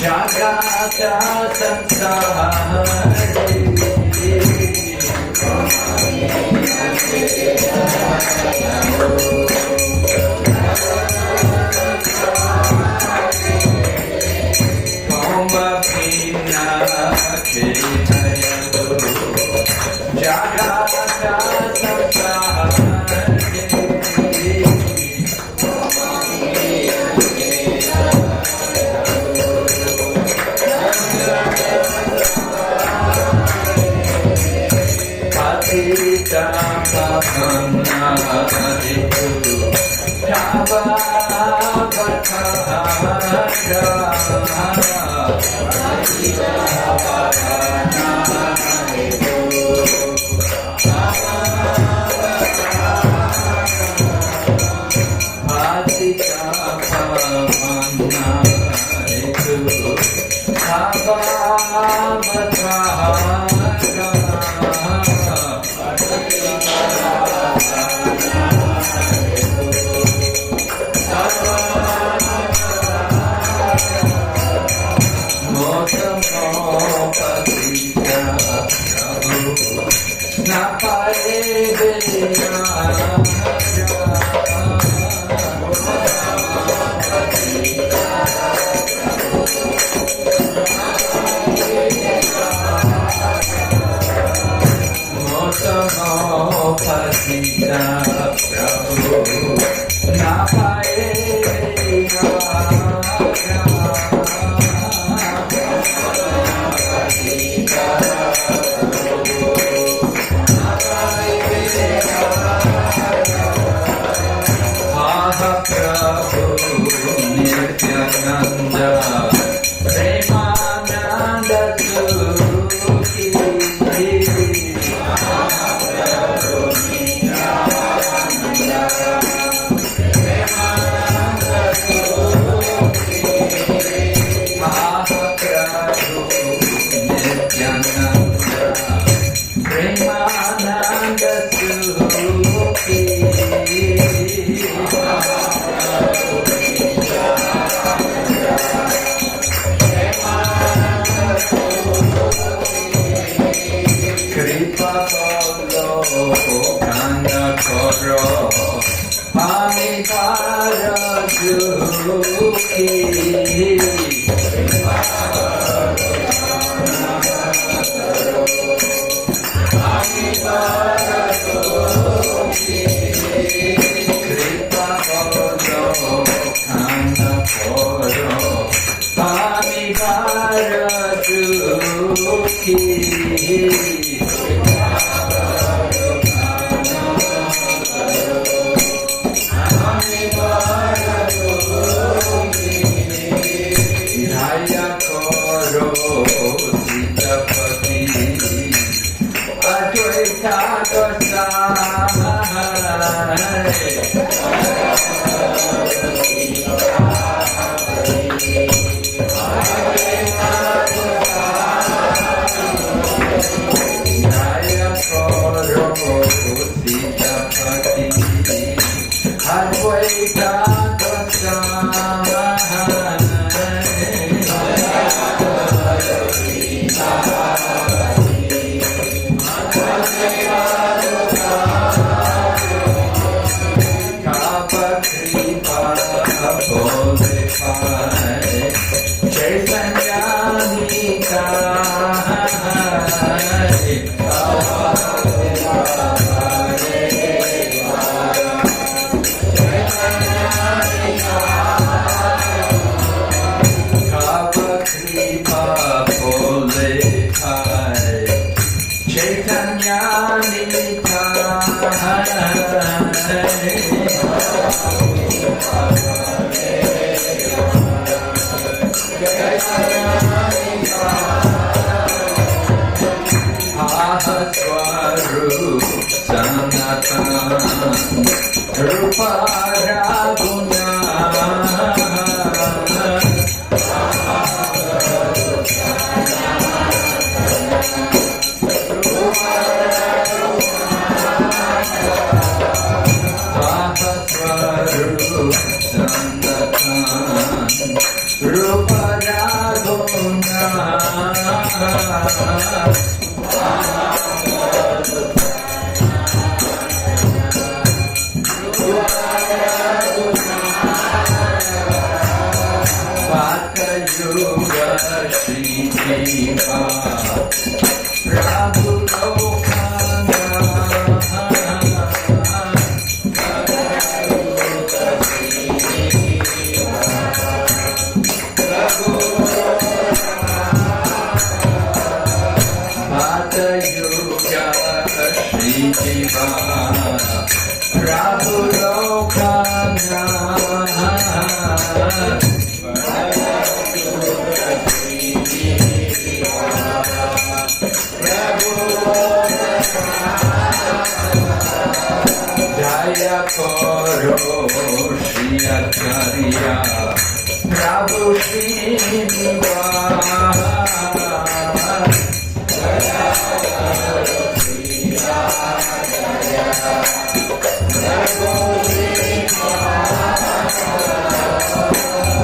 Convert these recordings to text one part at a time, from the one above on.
Jagata Sansari Koma Pina Kitayalu Jagata Sansari Rupa Raguna Rupa Raguna Bhakta Yuga Shri Jiva Prabhu Lokana Bhakta Yuga Shri Jiva Prabhu Lokana Jaya Koro Shri Acharya Prabhu Srinivasa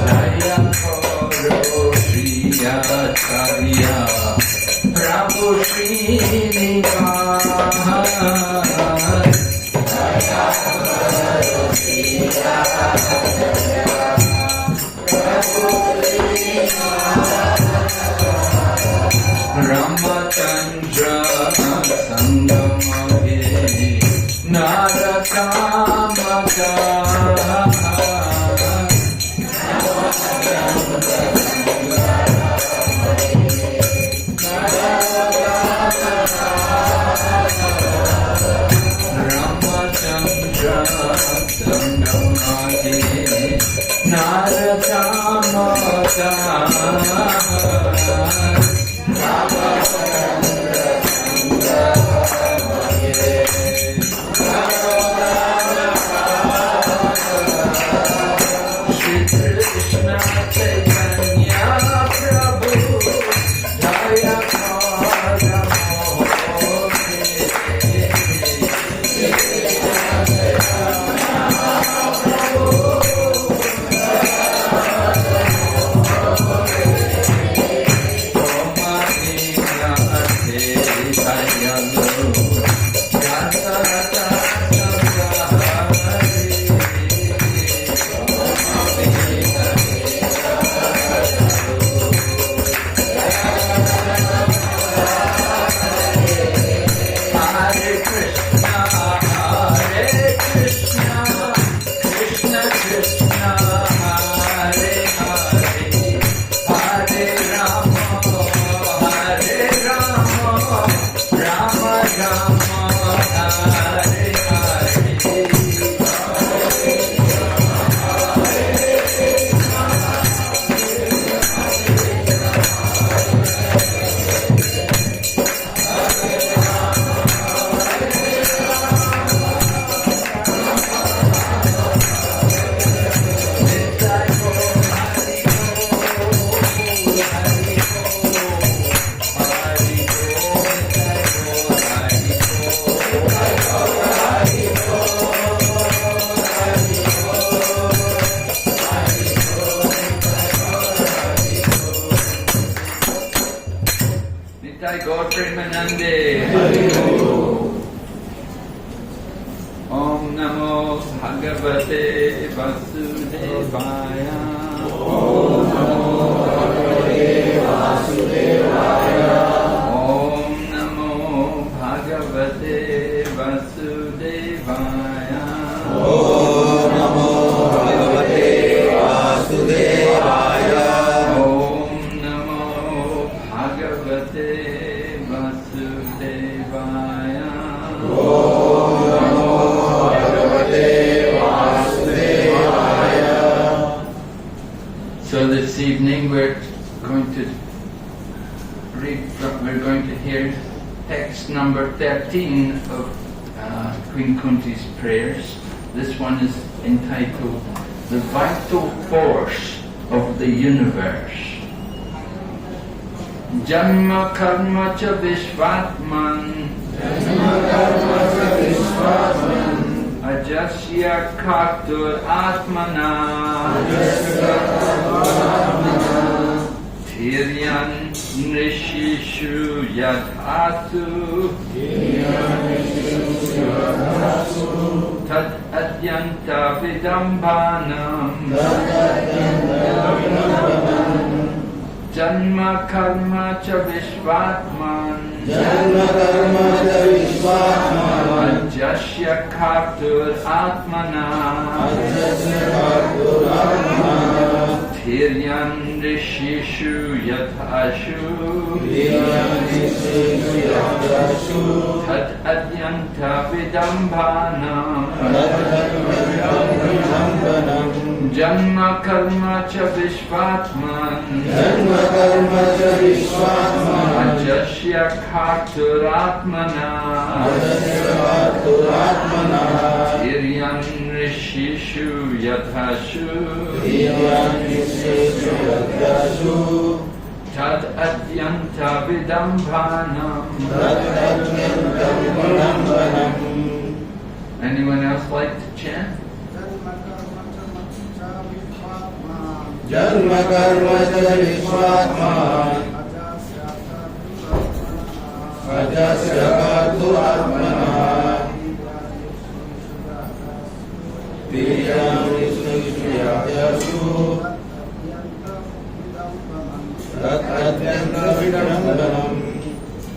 Jaya Koro Shri Acharya Prabhu Srinivasa Ramachandra Sangamage Narakamaka Ramachandra Sangamage Narakamaka Shri Krishna Chaitanya Prabhu Jaya Om Namo Bhagavate Vasudevaya. Om Namo Bhagavate Vasudevaya. Om Namo Bhagavate Vasudevaya. Om Namo Bhagavate Vasudevaya. Om Namo Bhagavate Vasudevaya. So this evening we're going to hear text number 13 of Queen Kunti's prayers. This one is entitled The Vital Force of the Universe. Janma karma cha vishvatman Ajasya kartur atmana Tiryan Nishishu Yadhatu Tad Adyanta Vidambanam Janma Karma Cha Vishvatman Ajasya Kartur Atmana Tiryan Rishishu Yathashu Tad Adyanta Vidambanam Janma Karma Cha Vishvatman Ajasya Kartur Atmana Tiryan Rishishu Yathashu Tad Adyanta Vidambanam. Anyone else like to chant? Janma karma cha vishvatman Ajasya kartu atmana Tiryan Rishishu Yathashu Tad Adyanta Vidambanam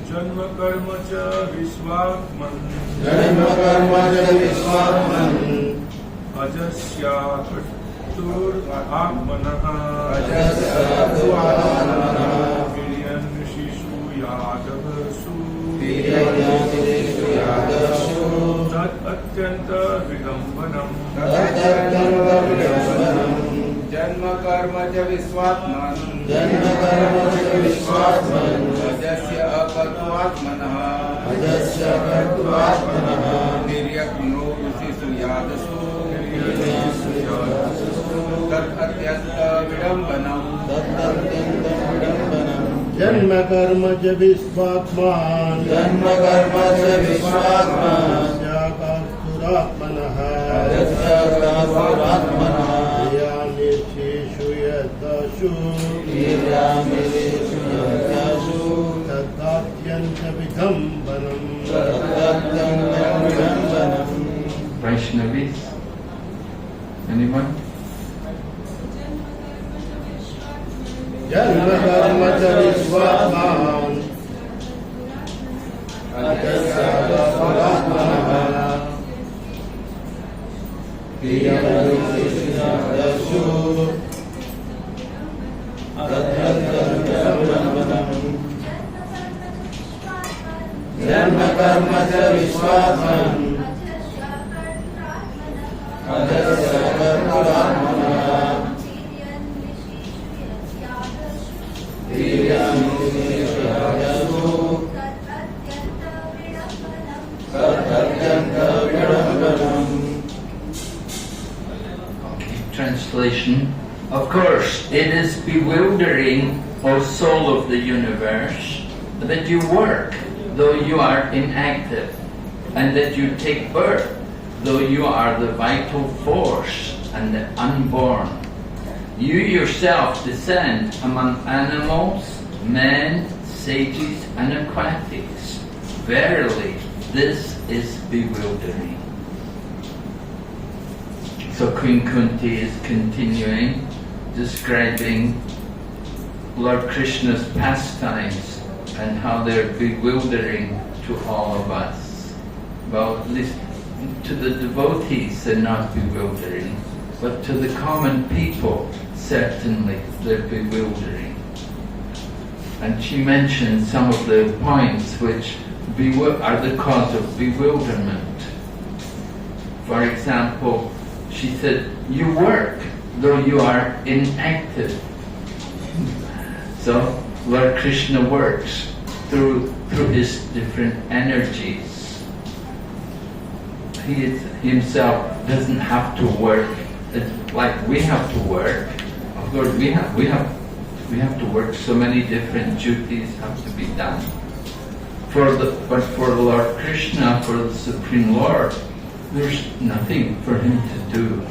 Janma karma cha vishvatman Janma karma cha vishvatman Ajasya kartur atmanaha Ajasya kartu atmana Tiryan Rishishu Yadhashu Tiryan Rishishu Yathashu Tad Adyanta Vidambanam Janma karma cha vishvatman Janma karma cha vishvatman Ajasya kartu atmana Ajasya kartu atmana Tiryan Rishishu Yathashu Tad Adyanta Vidambanam Janma karma cha vishvatman Janma karma cha vishvatman Ajasya kartu atmana Ajasya kartu atmana Tiryan Rishishu Yathashu Tad Adyanta Vidambanam Vaishnavis? Anyone? Janma karma cha vishvatman Ajasya kartu atmana Tiryan Rishishu Yathashu Tad Adyanta Vidambanam Janma karma cha vishvatman Ajasya kartu atmana Tiryan Rishishu Yathashu Tad Adyanta Vidambanam. Translation. Of course, it is bewildering, O soul of the universe, that you work though you are inactive, and that you take birth though you are the vital force and the unborn. You yourself descend among animals, men, sages, and aquatics. Verily, this is bewildering. So Queen Kunti is continuing, describing Lord Krishna's pastimes and how they're bewildering to all of us. Well, at least to the devotees they're not bewildering, but to the common people, certainly they're bewildering. And she mentioned some of the points which are the cause of bewilderment. For example, she said, you work though you are inactive. So Lord Krishna works through his different energies. He himself doesn't have to work like we have to work. Of course, we have to work. So many different duties have to be done. But for Lord Krishna, for the Supreme Lord, there's nothing for him to do.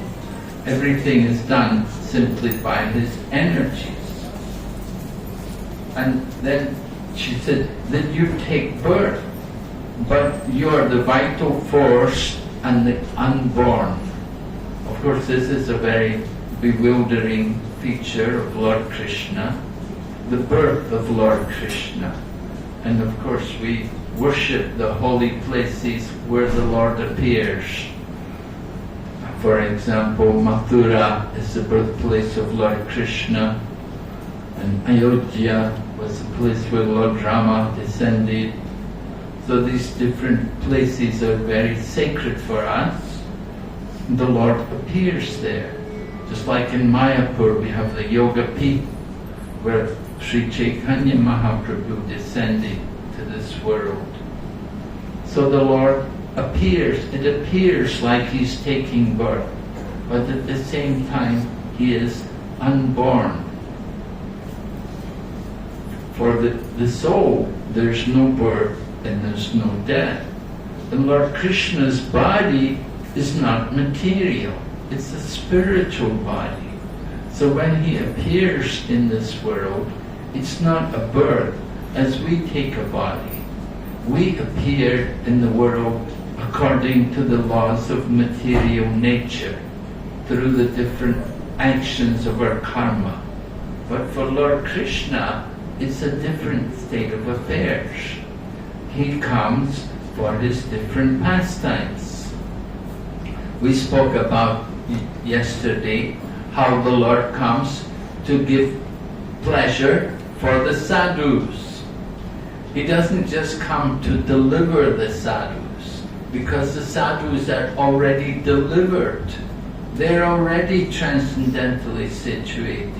Everything is done simply by his energies. And then she said, then you take birth, but you are the vital force and the unborn. Of course, this is a very bewildering feature of Lord Krishna, the birth of Lord Krishna. And of course, we worship the holy places where the Lord appears. For example, Mathura is the birthplace of Lord Krishna, and Ayodhya was the place where Lord Rama descended. So these different places are very sacred for us. The Lord appears there. Just like in Mayapur, we have the Yoga Peeth, where Sri Chaitanya Mahaprabhu descended to this world. So the Lord appears. It appears like He's taking birth, but at the same time He is unborn. For the soul, there's no birth and there's no death. And Lord Krishna's body is not material. It's a spiritual body. So when He appears in this world, it's not a birth as we take a body. We appear in the world according to the laws of material nature, through the different actions of our karma. But for Lord Krishna, it's a different state of affairs. He comes for His different pastimes. We spoke about yesterday how the Lord comes to give pleasure for the sadhus. He doesn't just come to deliver the sadhus, because the sadhus are already delivered. They're already transcendentally situated.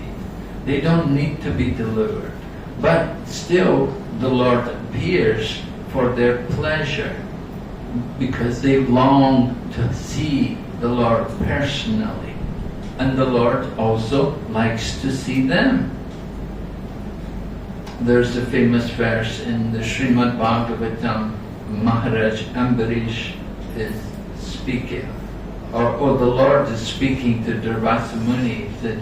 They don't need to be delivered. But still, the Lord appears for their pleasure, because they long to see the Lord personally. And the Lord also likes to see them. There's a famous verse in the Srimad Bhagavatam, Maharaj Ambarish is speaking, or the Lord is speaking to Durvasa Muni, that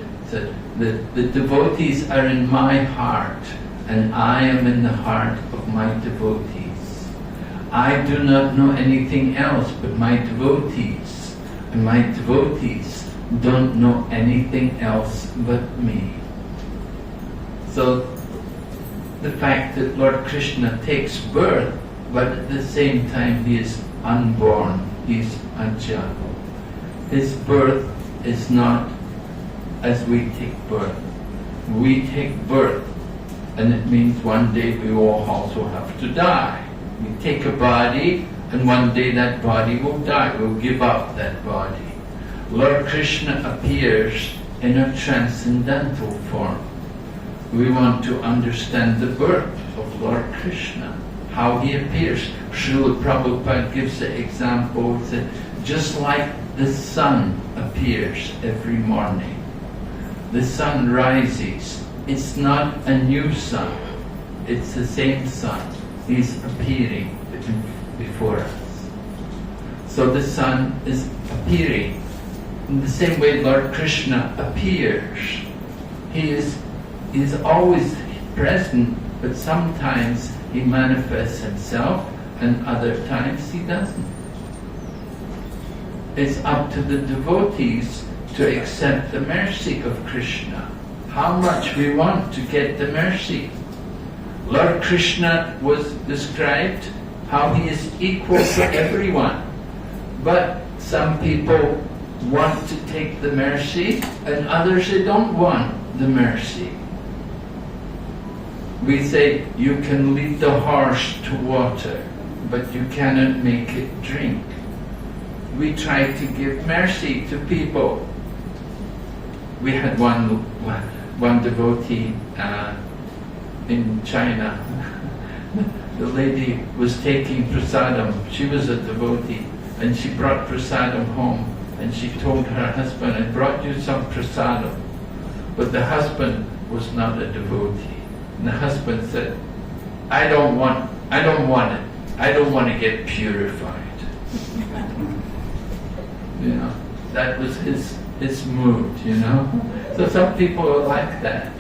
the devotees are in my heart, and I am in the heart of my devotees. I do not know anything else but my devotees, and my devotees don't know anything else but me. So the fact that Lord Krishna takes birth, but at the same time He is unborn, He is Ajja. His birth is not as we take birth. We take birth, and it means one day we will also have to die. We take a body, and one day that body will die. We'll give up that body. Lord Krishna appears in a transcendental form. We want to understand the birth of Lord Krishna, how He appears. Srila Prabhupada gives the example that just like the sun appears every morning, the sun rises. It's not a new sun, it's the same sun. He's appearing before us. So the sun is appearing. In the same way Lord Krishna appears. He is always present, but sometimes He manifests Himself and other times He doesn't. It's up to the devotees to accept the mercy of Krishna. How much we want to get the mercy. Lord Krishna was described how He is equal to everyone. But some people want to take the mercy, and others they don't want the mercy. We say you can lead the horse to water, but you cannot make it drink. We try to give mercy to people. We had one devotee in China. The lady was taking prasadam. She was a devotee, and she brought prasadam home. And she told her husband, "I brought you some prasadam." But the husband was not a devotee. And the husband said, I don't want it. I don't want to get purified." That was his mood, So some people are like that,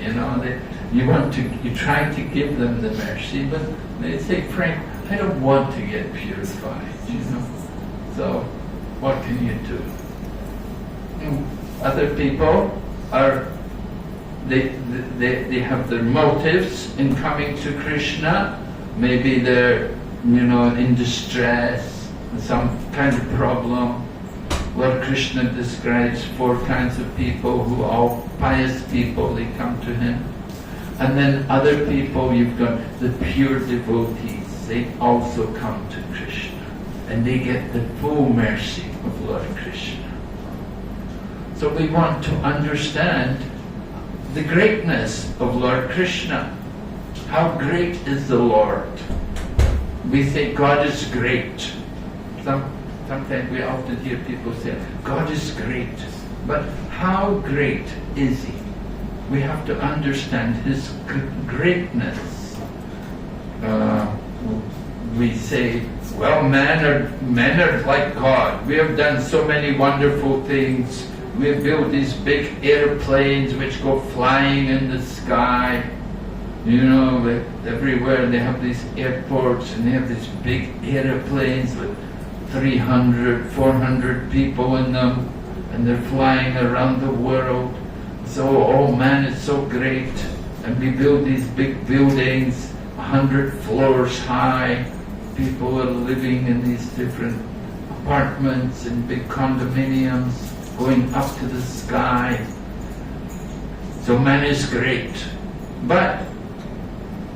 you try to give them the mercy, but they say, Frank, I don't want to get purified, So, what can you do? Other people they have their motives in coming to Krishna. Maybe they're, in distress, some kind of problem. Lord Krishna describes 4 kinds of people who are all pious people, they come to him. And then other people, you've got the pure devotees, they also come to Krishna. And they get the full mercy of Lord Krishna. So we want to understand the greatness of Lord Krishna. How great is the Lord? We say God is great. Sometimes we often hear people say, God is great. But how great is He? We have to understand His greatness. We say, well, men are like God. We have done so many wonderful things. We have built these big airplanes which go flying in the sky. Everywhere they have these airports and they have these big airplanes with 300, 400 people in them, and they're flying around the world. So, oh man, it's so great. And we build these big buildings, 100 floors high. People are living in these different apartments and big condominiums, going up to the sky. So man is great. But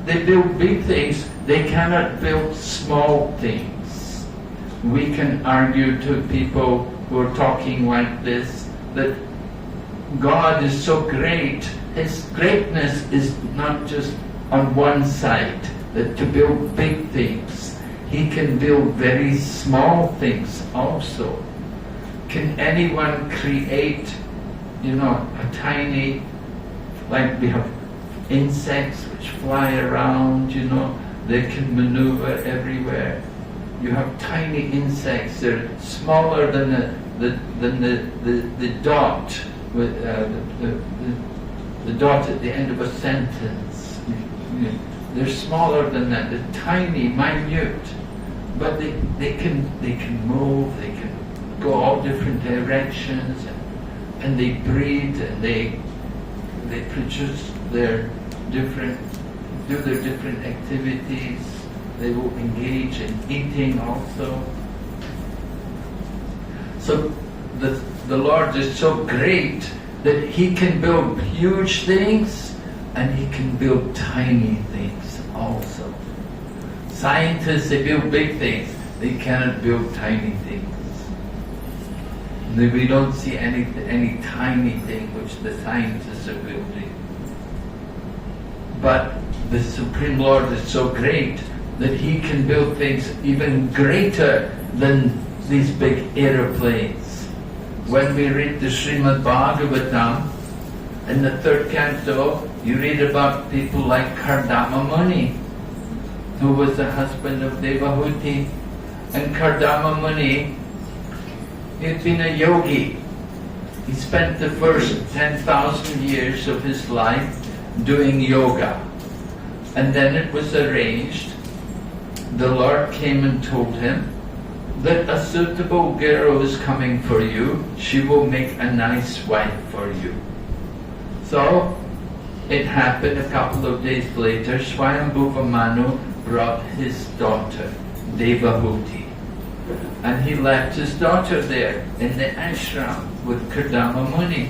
they build big things, they cannot build small things. We can argue to people who are talking like this that God is so great, His greatness is not just on one side, that to build big things. He can build very small things also. Can anyone create, a tiny, like we have insects which fly around, they can maneuver everywhere. You have tiny insects, they're smaller than the dot, with the dot at the end of a sentence. They're smaller than that, they're tiny, minute, but they can move, they can go all different directions, and they breathe, and they produce their different activities. They will engage in eating also. So the Lord is so great that He can build huge things and He can build tiny things also. Scientists, they build big things. They cannot build tiny things. We don't see any tiny thing which the scientists are building. But the Supreme Lord is so great that He can build things even greater than these big aeroplanes. When we read the Srimad Bhagavatam, in the 3rd canto, you read about people like Kardama Muni, who was the husband of Devahuti. And Kardama Muni, he had been a yogi. He spent the first 10,000 years of his life doing yoga. And then it was arranged, the Lord came and told him that a suitable girl is coming for you. She will make a nice wife for you. So it happened a couple of days later, Swayambhuva Manu brought his daughter, Devahuti. And he left his daughter there in the ashram with Kardama Muni.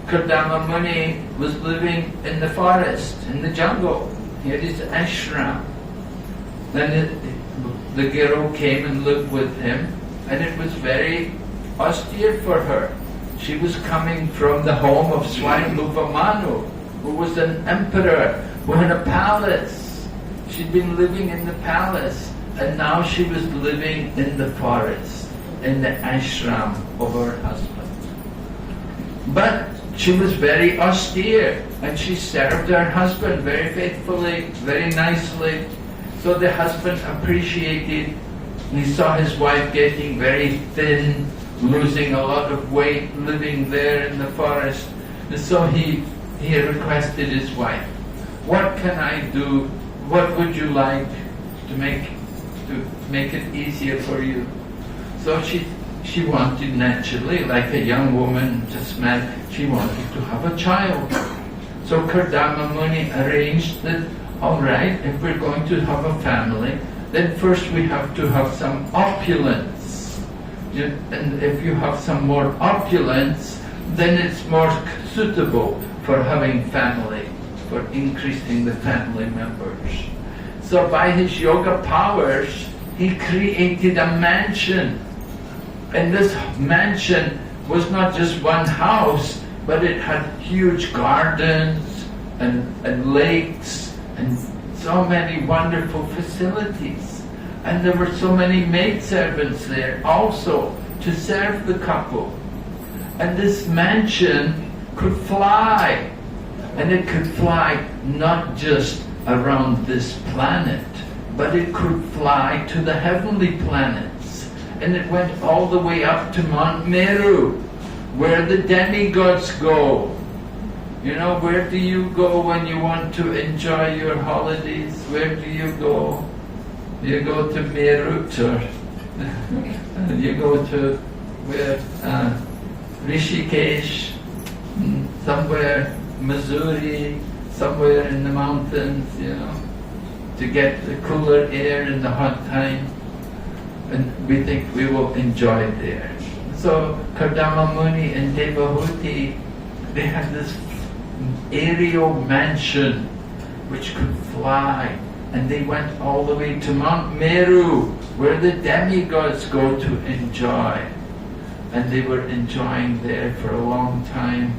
Kardama Muni was living in the forest, in the jungle. He had his ashram. Then the girl came and lived with him, and it was very austere for her. She was coming from the home of Swayambhuva Manu, who was an emperor, who had a palace. She'd been living in the palace, and now she was living in the forest, in the ashram of her husband. But she was very austere, and she served her husband very faithfully, very nicely. So the husband appreciated. He saw his wife getting very thin, losing a lot of weight, living there in the forest. And so he he requested his wife, "What can I do? What would you like to make it easier for you?" So she wanted, naturally, like a young woman just met, she wanted to have a child. So Kardama Muni arranged that, all right, if we're going to have a family, then first we have to have some opulence. And if you have some more opulence, then it's more suitable for having family, for increasing the family members. So by his yoga powers, he created a mansion. And this mansion was not just one house, but it had huge gardens and lakes and so many wonderful facilities. And there were so many maidservants there also to serve the couple. And this mansion could fly. And it could fly not just around this planet, but it could fly to the heavenly planets. And it went all the way up to Mount Meru, where the demigods go. You know, where do you go when you want to enjoy your holidays? Where do you go? You go to Meerut, or you go to where? Rishikesh, somewhere, Missouri, somewhere in the mountains, you know, to get the cooler air in the hot time. And we think we will enjoy it there. So Kardama Muni and Devahuti, they had this aerial mansion which could fly, and they went all the way to Mount Meru, where the demigods go to enjoy. And they were enjoying there for a long time.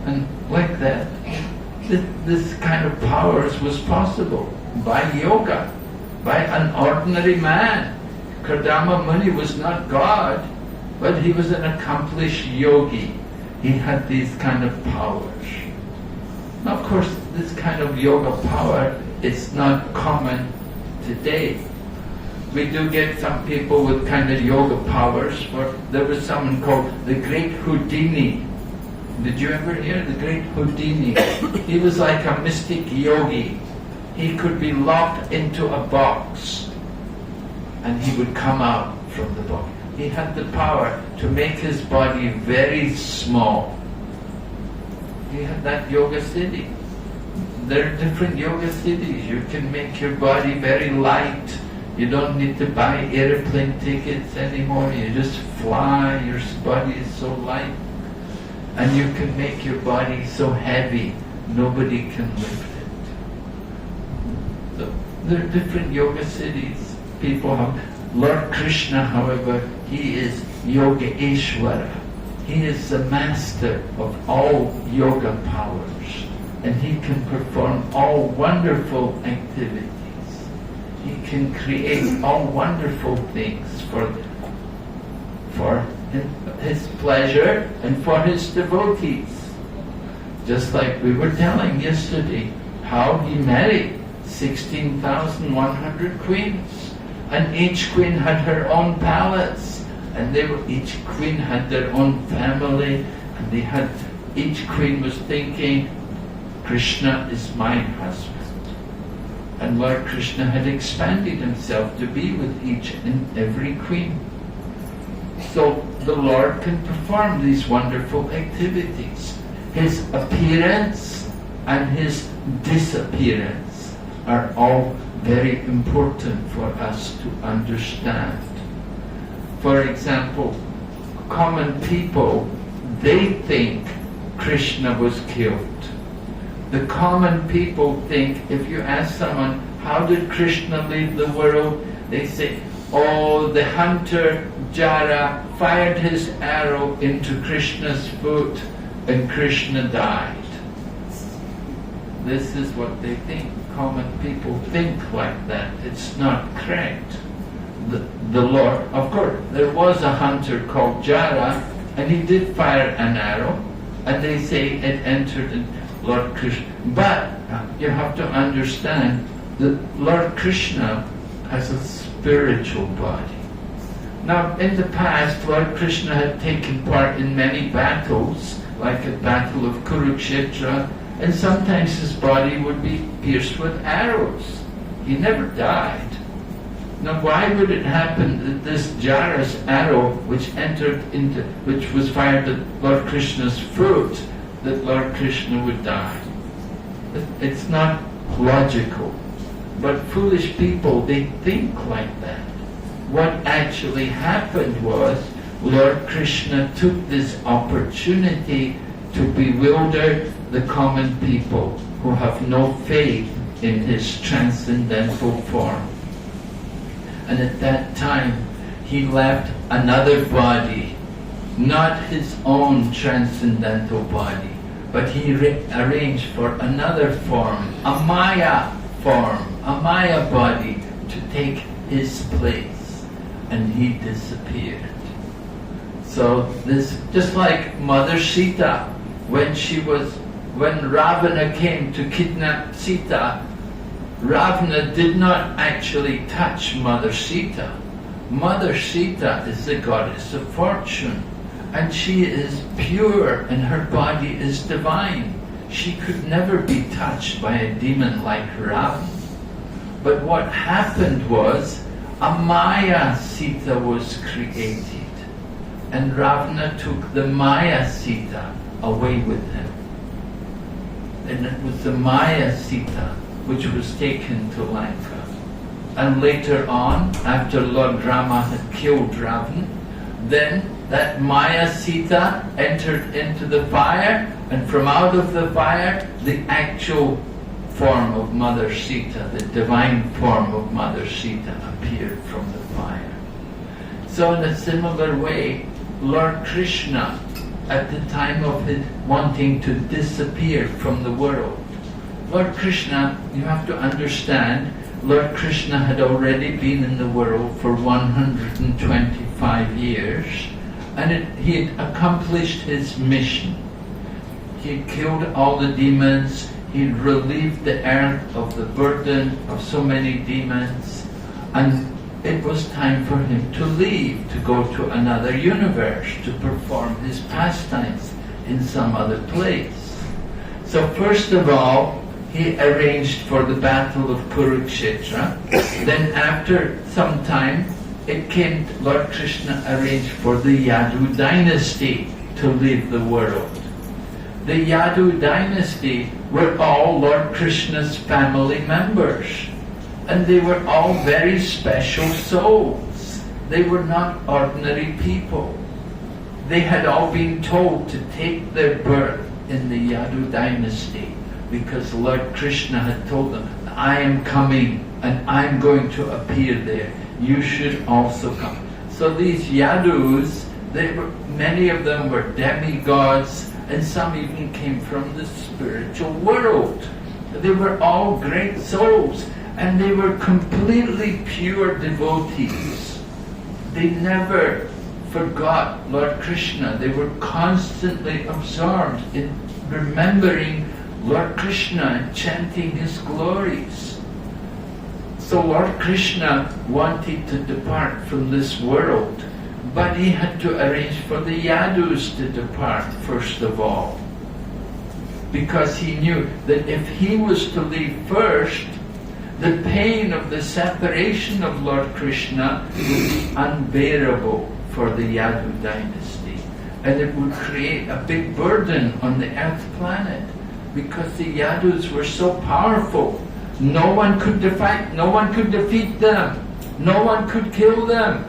And like that, this kind of powers was possible by yoga, by an ordinary man. Kardama Muni was not God, but he was an accomplished yogi. He had these kind of powers. Now, of course, this kind of yoga power is not common today. We do get some people with kind of yoga powers. There was someone called the Great Houdini. Did you ever hear the Great Houdini? He was like a mystic yogi. He could be locked into a box and he would come out from the box. He had the power to make his body very small. He had that yoga siddhi. There are different yoga siddhis. You can make your body very light. You don't need to buy airplane tickets anymore. You just fly. Your body is so light. And you can make your body so heavy, nobody can lift it. So there are different yoga siddhis. People have. Lord Krishna, however, he is Yoga Ishvara. He is the master of all yoga powers. And he can perform all wonderful activities. He can create all wonderful things for his pleasure and for his devotees. Just like we were telling yesterday, how he married 16,100 queens. And each queen had her own palace. And each queen had their own family. And each queen was thinking, Krishna is my husband. And Lord Krishna had expanded himself to be with each and every queen. So the Lord can perform these wonderful activities. His appearance and his disappearance are all very important for us to understand. For example, common people, they think Krishna was killed. The common people think, if you ask someone, how did Krishna leave the world? They say, oh, the hunter Jara fired his arrow into Krishna's foot and Krishna died. This is what they think. Common people think like that. It's not correct. The Lord, of course, there was a hunter called Jara, and he did fire an arrow, and they say it entered Lord Krishna. But you have to understand that Lord Krishna has a spiritual body. Now, in the past, Lord Krishna had taken part in many battles, like a battle of Kurukshetra And sometimes his body would be pierced with arrows. He never died. Now why would it happen that this Jara's arrow, which was fired at Lord Krishna's foot, that Lord Krishna would die? It's not logical. But foolish people, they think like that. What actually happened was Lord Krishna took this opportunity to bewilder the common people who have no faith in his transcendental form. And at that time, he left another body, not his own transcendental body, but he arranged for another form, a Maya form, a Maya body, to take his place, and he disappeared. So this, just like Mother Sita, when Ravana came to kidnap Sita, Ravana did not actually touch Mother Sita. Mother Sita is the goddess of fortune, and she is pure and her body is divine. She could never be touched by a demon like Ravana. But what happened was, a Maya Sita was created, and Ravana took the Maya Sita away with him. And it was the Maya Sita which was taken to Lanka. And later on, after Lord Rama had killed Ravana, then that Maya Sita entered into the fire, and from out of the fire, the actual form of Mother Sita, the divine form of Mother Sita, appeared from the fire. So in a similar way, Lord Krishna, at the time of his wanting to disappear from the world, Lord Krishna, you have to understand, Lord Krishna had already been in the world for 125 years, and he had accomplished his mission. He had killed all the demons, he had relieved the earth of the burden of so many demons, and it was time for him to leave, to go to another universe, to perform his pastimes in some other place. So first of all, he arranged for the battle of Kurukshetra. Then after some time, Lord Krishna arranged for the Yadu dynasty to leave the world. The Yadu dynasty were all Lord Krishna's family members, and they were all very special souls. They were not ordinary people. They had all been told to take their birth in the Yadu dynasty, because Lord Krishna had told them, I am coming and I'm going to appear there. You should also come. So these Yadus, many of them were demigods, and some even came from the spiritual world. They were all great souls, and they were completely pure devotees. They never forgot Lord Krishna. They were constantly absorbed in remembering Lord Krishna and chanting his glories. So Lord Krishna wanted to depart from this world, but he had to arrange for the Yadus to depart first of all, because he knew that if he was to leave first, the pain of the separation of Lord Krishna would be unbearable for the Yadu dynasty, and it would create a big burden on the earth planet, because the Yadus were so powerful. No one could defeat them. No one could kill them.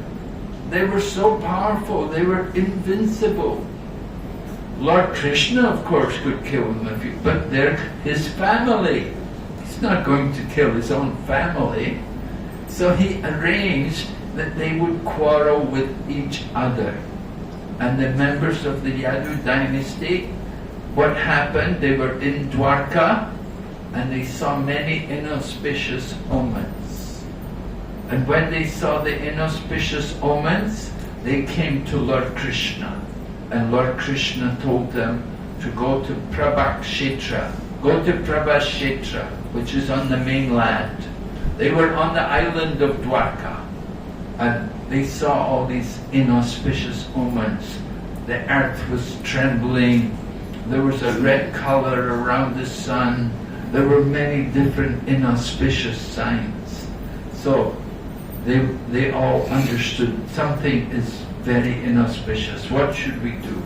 They were so powerful. They were invincible. Lord Krishna, of course, could kill them, but they're his family. He's not going to kill his own family. So he arranged that they would quarrel with each other. And the members of the Yadu dynasty, what happened, they were in Dwarka, and they saw many inauspicious omens. And when they saw the inauspicious omens, they came to Lord Krishna. And Lord Krishna told them to go to Prabhakshetra. Go to Prabhakshetra, which is on the mainland. They were on the island of Dwarka, and they saw all these inauspicious omens. The earth was trembling, There was a red color around the sun. There were many different inauspicious signs. So they all understood something is very inauspicious. What should we do?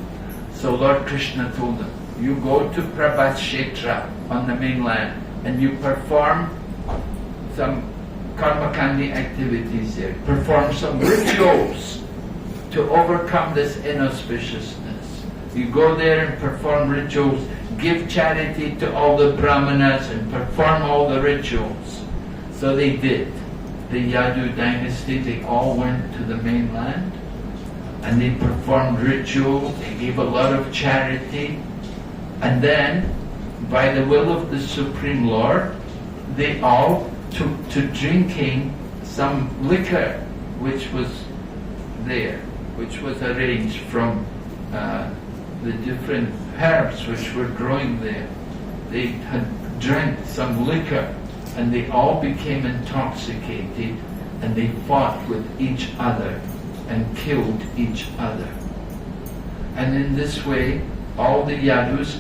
So Lord Krishna told them, you go to Prabhat Kshetra on the mainland and you perform some karmakandi activities there. Perform some rituals to overcome this inauspiciousness. You go there and perform rituals, give charity to all the brahmanas and perform all the rituals. So they did. The Yadu dynasty, they all went to the mainland and they performed rituals, they gave a lot of charity, and then, by the will of the Supreme Lord, they all took to drinking some liquor which was there, which was arranged from the different herbs which were growing there. They had drank some liquor and they all became intoxicated and they fought with each other and killed each other. And in this way, all the Yadus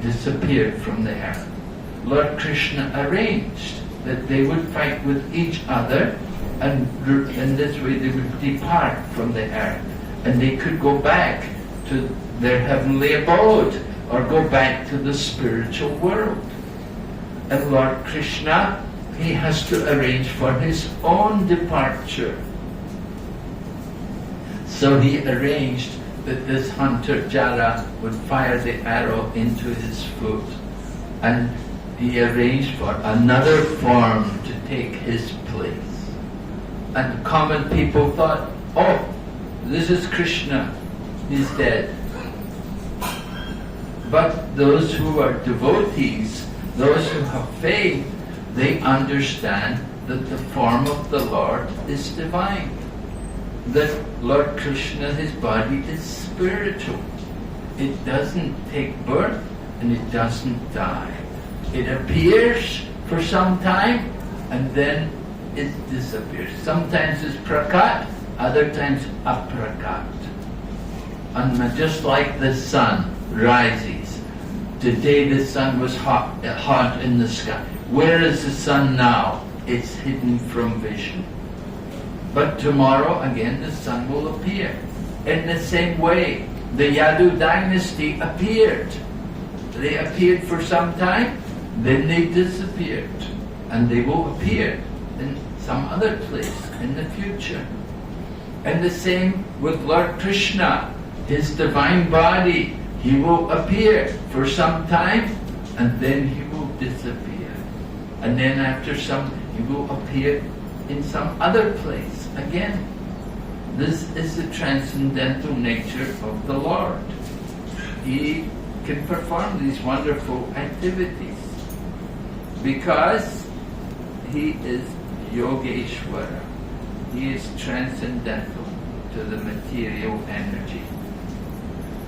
disappeared from the earth. Lord Krishna arranged that they would fight with each other, and in this way they would depart from the earth and they could go back to their heavenly abode or go back to the spiritual world. And Lord Krishna, he has to arrange for his own departure. So he arranged that this hunter Jara would fire the arrow into his foot, and he arranged for another form to take his place. And common people thought, oh, this is Krishna, he's dead. But those who are devotees, those who have faith, they understand that the form of the Lord is divine. That Lord Krishna, his body is spiritual. It doesn't take birth and it doesn't die. It appears for some time and then it disappears. Sometimes it's prakat, other times aprakat. And just like the sun rises. Today the sun was hot in the sky. Where is the sun now? It's hidden from vision. But tomorrow again the sun will appear. In the same way, the Yadu dynasty appeared. They appeared for some time, then they disappeared. And they will appear in some other place in the future. And the same with Lord Krishna, his divine body. He will appear for some time and then he will disappear. And then after some, he will appear in some other place again. This is the transcendental nature of the Lord. He can perform these wonderful activities because he is Yogeshwara. He is transcendental to the material energy.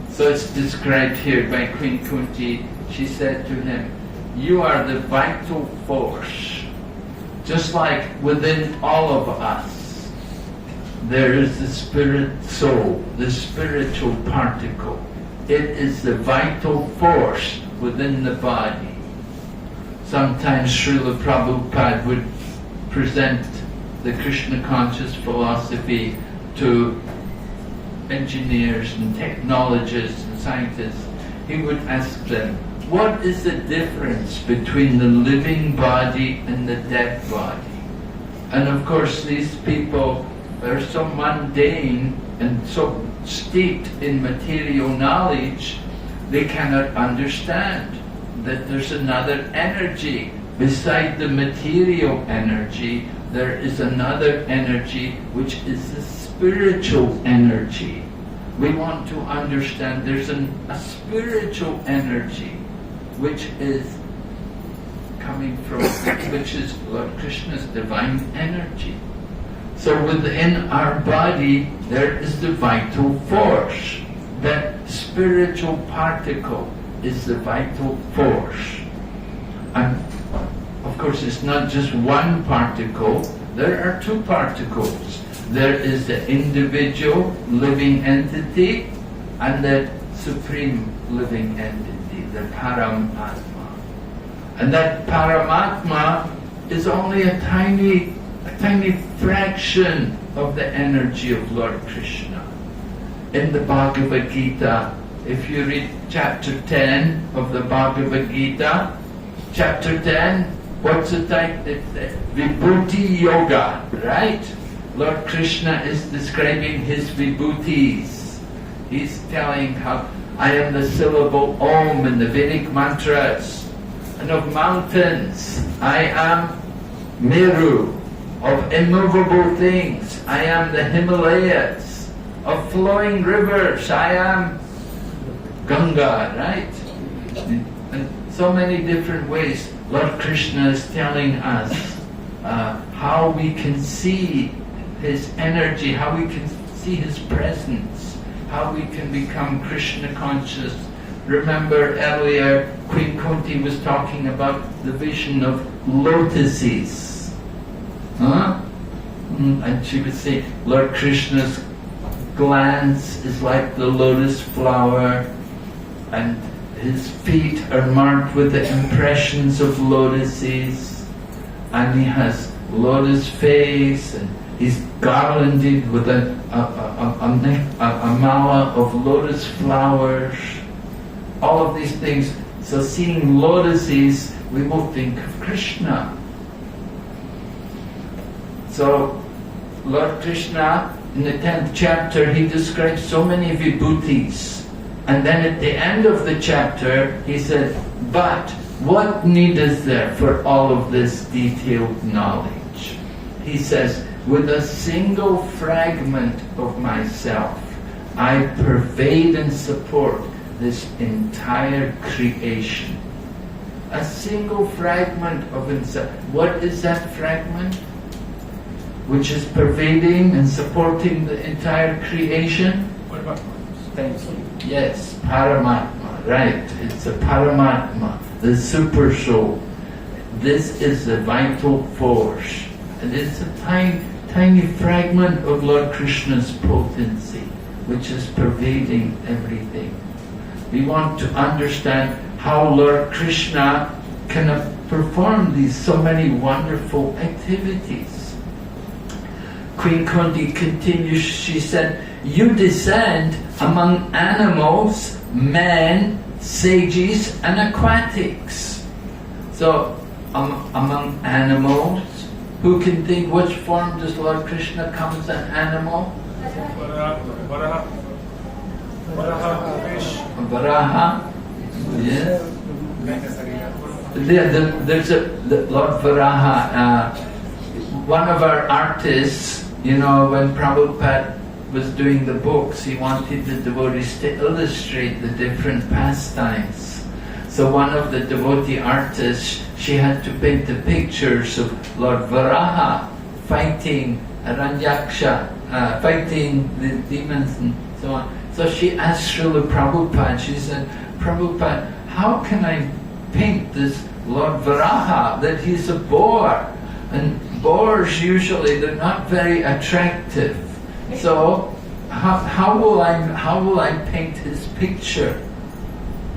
So it's described here by Queen Kunti. She said to him, you are the vital force. Just like within all of us, there is the spirit soul, the spiritual particle. It is the vital force within the body. Sometimes Srila Prabhupada would present the Krishna conscious philosophy to engineers and technologists and scientists. He would ask them, what is the difference between the living body and the dead body? And of course these people are so mundane and so steeped in material knowledge, they cannot understand that there's another energy. Beside the material energy, there is another energy which is the spiritual energy. We want to understand there's a spiritual energy which is coming from, which is Lord Krishna's divine energy. So within our body there is the vital force. That spiritual particle is the vital force. And of course it's not just one particle, there are two particles. There is the individual living entity and the supreme living entity. the Paramatma. And that Paramatma is only a tiny fraction of the energy of Lord Krishna. In the Bhagavad Gita, if you read chapter 10 of the Bhagavad Gita, chapter 10, what's the title? Vibhuti Yoga, right? Lord Krishna is describing his vibhutis. He's telling how I am the syllable Om in the Vedic mantras. And of mountains, I am Meru. Of immovable things, I am the Himalayas. Of flowing rivers, I am Ganga, right? In so many different ways, Lord Krishna is telling us how we can see His energy, how we can see His presence, how we can become Krishna conscious. Remember earlier, Queen Kunti was talking about the vision of lotuses. And she would say, Lord Krishna's glance is like the lotus flower, and his feet are marked with the impressions of lotuses, and he has lotus face, and he's garlanded with a mala of lotus flowers, all of these things. So seeing lotuses, we will think of Krishna. So Lord Krishna, in the 10th chapter, he describes so many vibhutis. And then at the end of the chapter, he said, but what need is there for all of this detailed knowledge? He says, with a single fragment of myself, I pervade and support this entire creation. A single fragment of himself. What is that fragment? Which is pervading and supporting the entire creation? Thank you. Yes, Paramatma, right. It's a Paramatma, the super soul. This is the vital force. And it's a tiny fragment of Lord Krishna's potency, which is pervading everything. We want to understand how Lord Krishna can perform these so many wonderful activities. Queen Kunti continues, she said, you descend among animals, men, sages and aquatics. So, among animals, who can think which form does Lord Krishna come as an animal? Varaha. Yes. There's Lord Varaha. One of our artists, you know, when Prabhupada was doing the books, he wanted the devotees to illustrate the different pastimes. So one of the devotee artists, she had to paint the pictures of Lord Varaha fighting Aranyaksha, fighting the demons and so on. So she asked Srila Prabhupada, she said, Prabhupada, how can I paint this Lord Varaha, that he's a boar? And boars usually, they're not very attractive. So how will I paint his picture?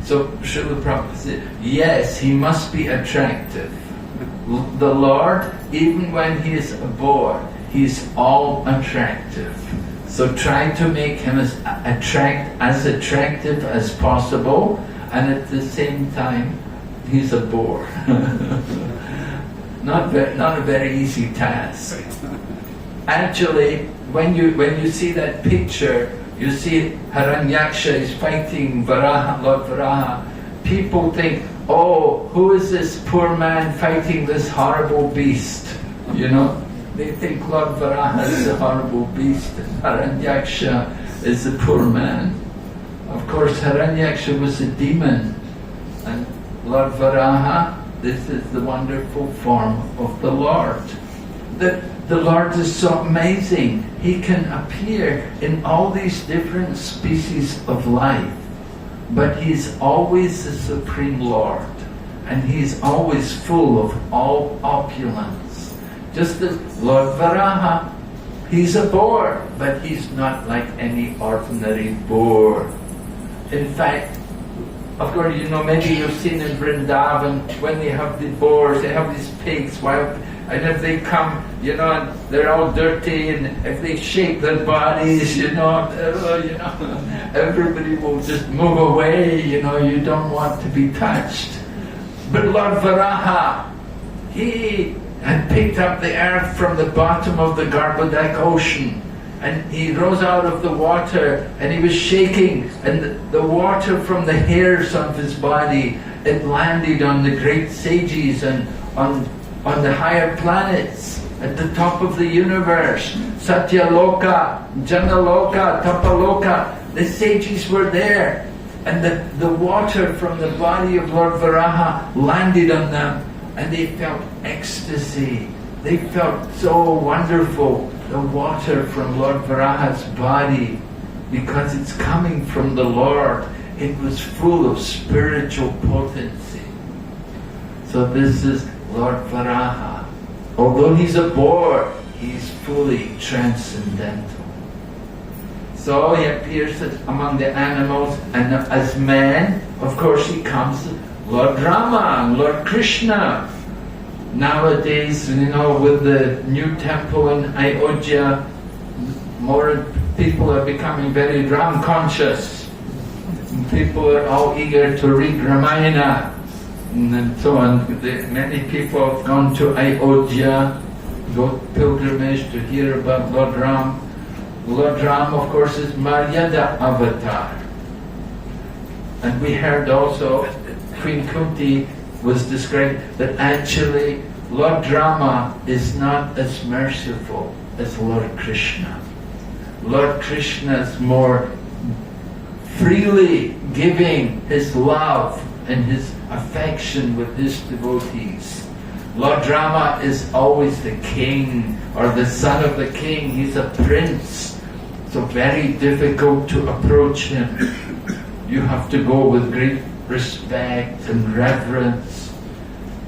So Srila Prabhupada said, yes, he must be attractive. The Lord, even when he is a boar, he's all attractive. So try to make him as attractive as possible, and at the same time, he's a bore. Not a very easy task. Actually, when you see that picture, you see Haranyaksha is fighting Varaha, Lord Varaha. People think, oh, who is this poor man fighting this horrible beast? You know, they think Lord Varaha is the horrible beast, and Haranyaksha is the poor man. Of course, Haranyaksha was a demon, and Lord Varaha, this is the wonderful form of the Lord. The Lord is so amazing. He can appear in all these different species of life, but He's always the Supreme Lord, and He's always full of all opulence. Just as Lord Varaha, He's a boar, but He's not like any ordinary boar. In fact, Of course, you know, maybe you've seen in Vrindavan, when they have the boars, they have these pigs, and if they come, you know, and they're all dirty, and if they shake their bodies, you know, everybody will just move away, you know, you don't want to be touched. But Lord Varaha, he had picked up the earth from the bottom of the Garbhodak ocean, and he rose out of the water, and he was shaking, and the water from the hairs of his body, it landed on the great sages and on the higher planets at the top of the universe. Satyaloka, Janaloka, Tapaloka, the sages were there, and the water from the body of Lord Varaha landed on them, and they felt ecstasy. They felt so wonderful, the water from Lord Varaha's body, because it's coming from the Lord. It was full of spiritual potency. So this is Lord Varaha. Although he's a boar, he's fully transcendental. So he appears among the animals, and as man, of course, he comes Lord Rama, Lord Krishna. Nowadays, you know, with the new temple in Ayodhya, more people are becoming very Ram conscious. People are all eager to read Ramayana and so on. Many people have gone to Ayodhya, go pilgrimage to hear about Lord Ram. Lord Ram, of course, is Maryada avatar. And we heard also Queen Kunti was described that actually Lord Rama is not as merciful as Lord Krishna. Lord Krishna is more freely giving his love and his affection with his devotees. Lord Rama is always the king or the son of the king. He's a prince, so very difficult to approach him. You have to go with great respect and reverence.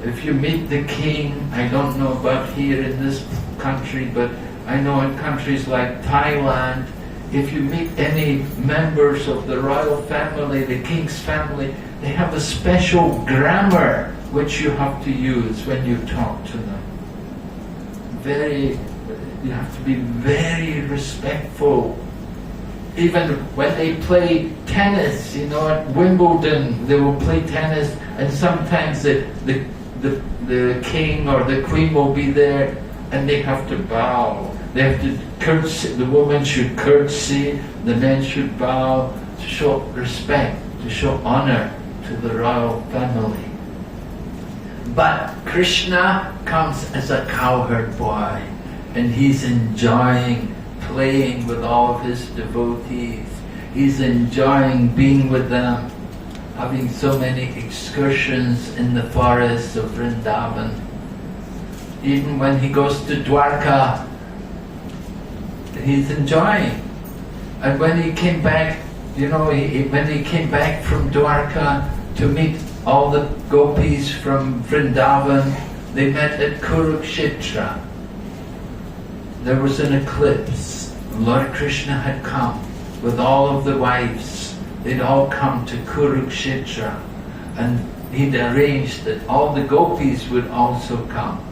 If you meet the king, I don't know about here in this country, but I know in countries like Thailand, if you meet any members of the royal family, the king's family, they have a special grammar which you have to use when you talk to them. You have to be very respectful. Even when they play tennis, you know, at Wimbledon, they will play tennis, and sometimes the king or the queen will be there, and they have to bow. They have to curtsy. The woman should curtsy, the men should bow to show respect, to show honor to the royal family. But Krishna comes as a cowherd boy, and he's enjoying playing with all of his devotees. He's enjoying being with them, having so many excursions in the forests of Vrindavan. Even when he goes to Dwarka, he's enjoying. And when he came back, you know, when he came back from Dwarka to meet all the gopis from Vrindavan, they met at Kurukshetra. There was an eclipse. Lord Krishna had come with all of the wives. They'd all come to Kurukshetra, and he'd arranged that all the gopis would also come.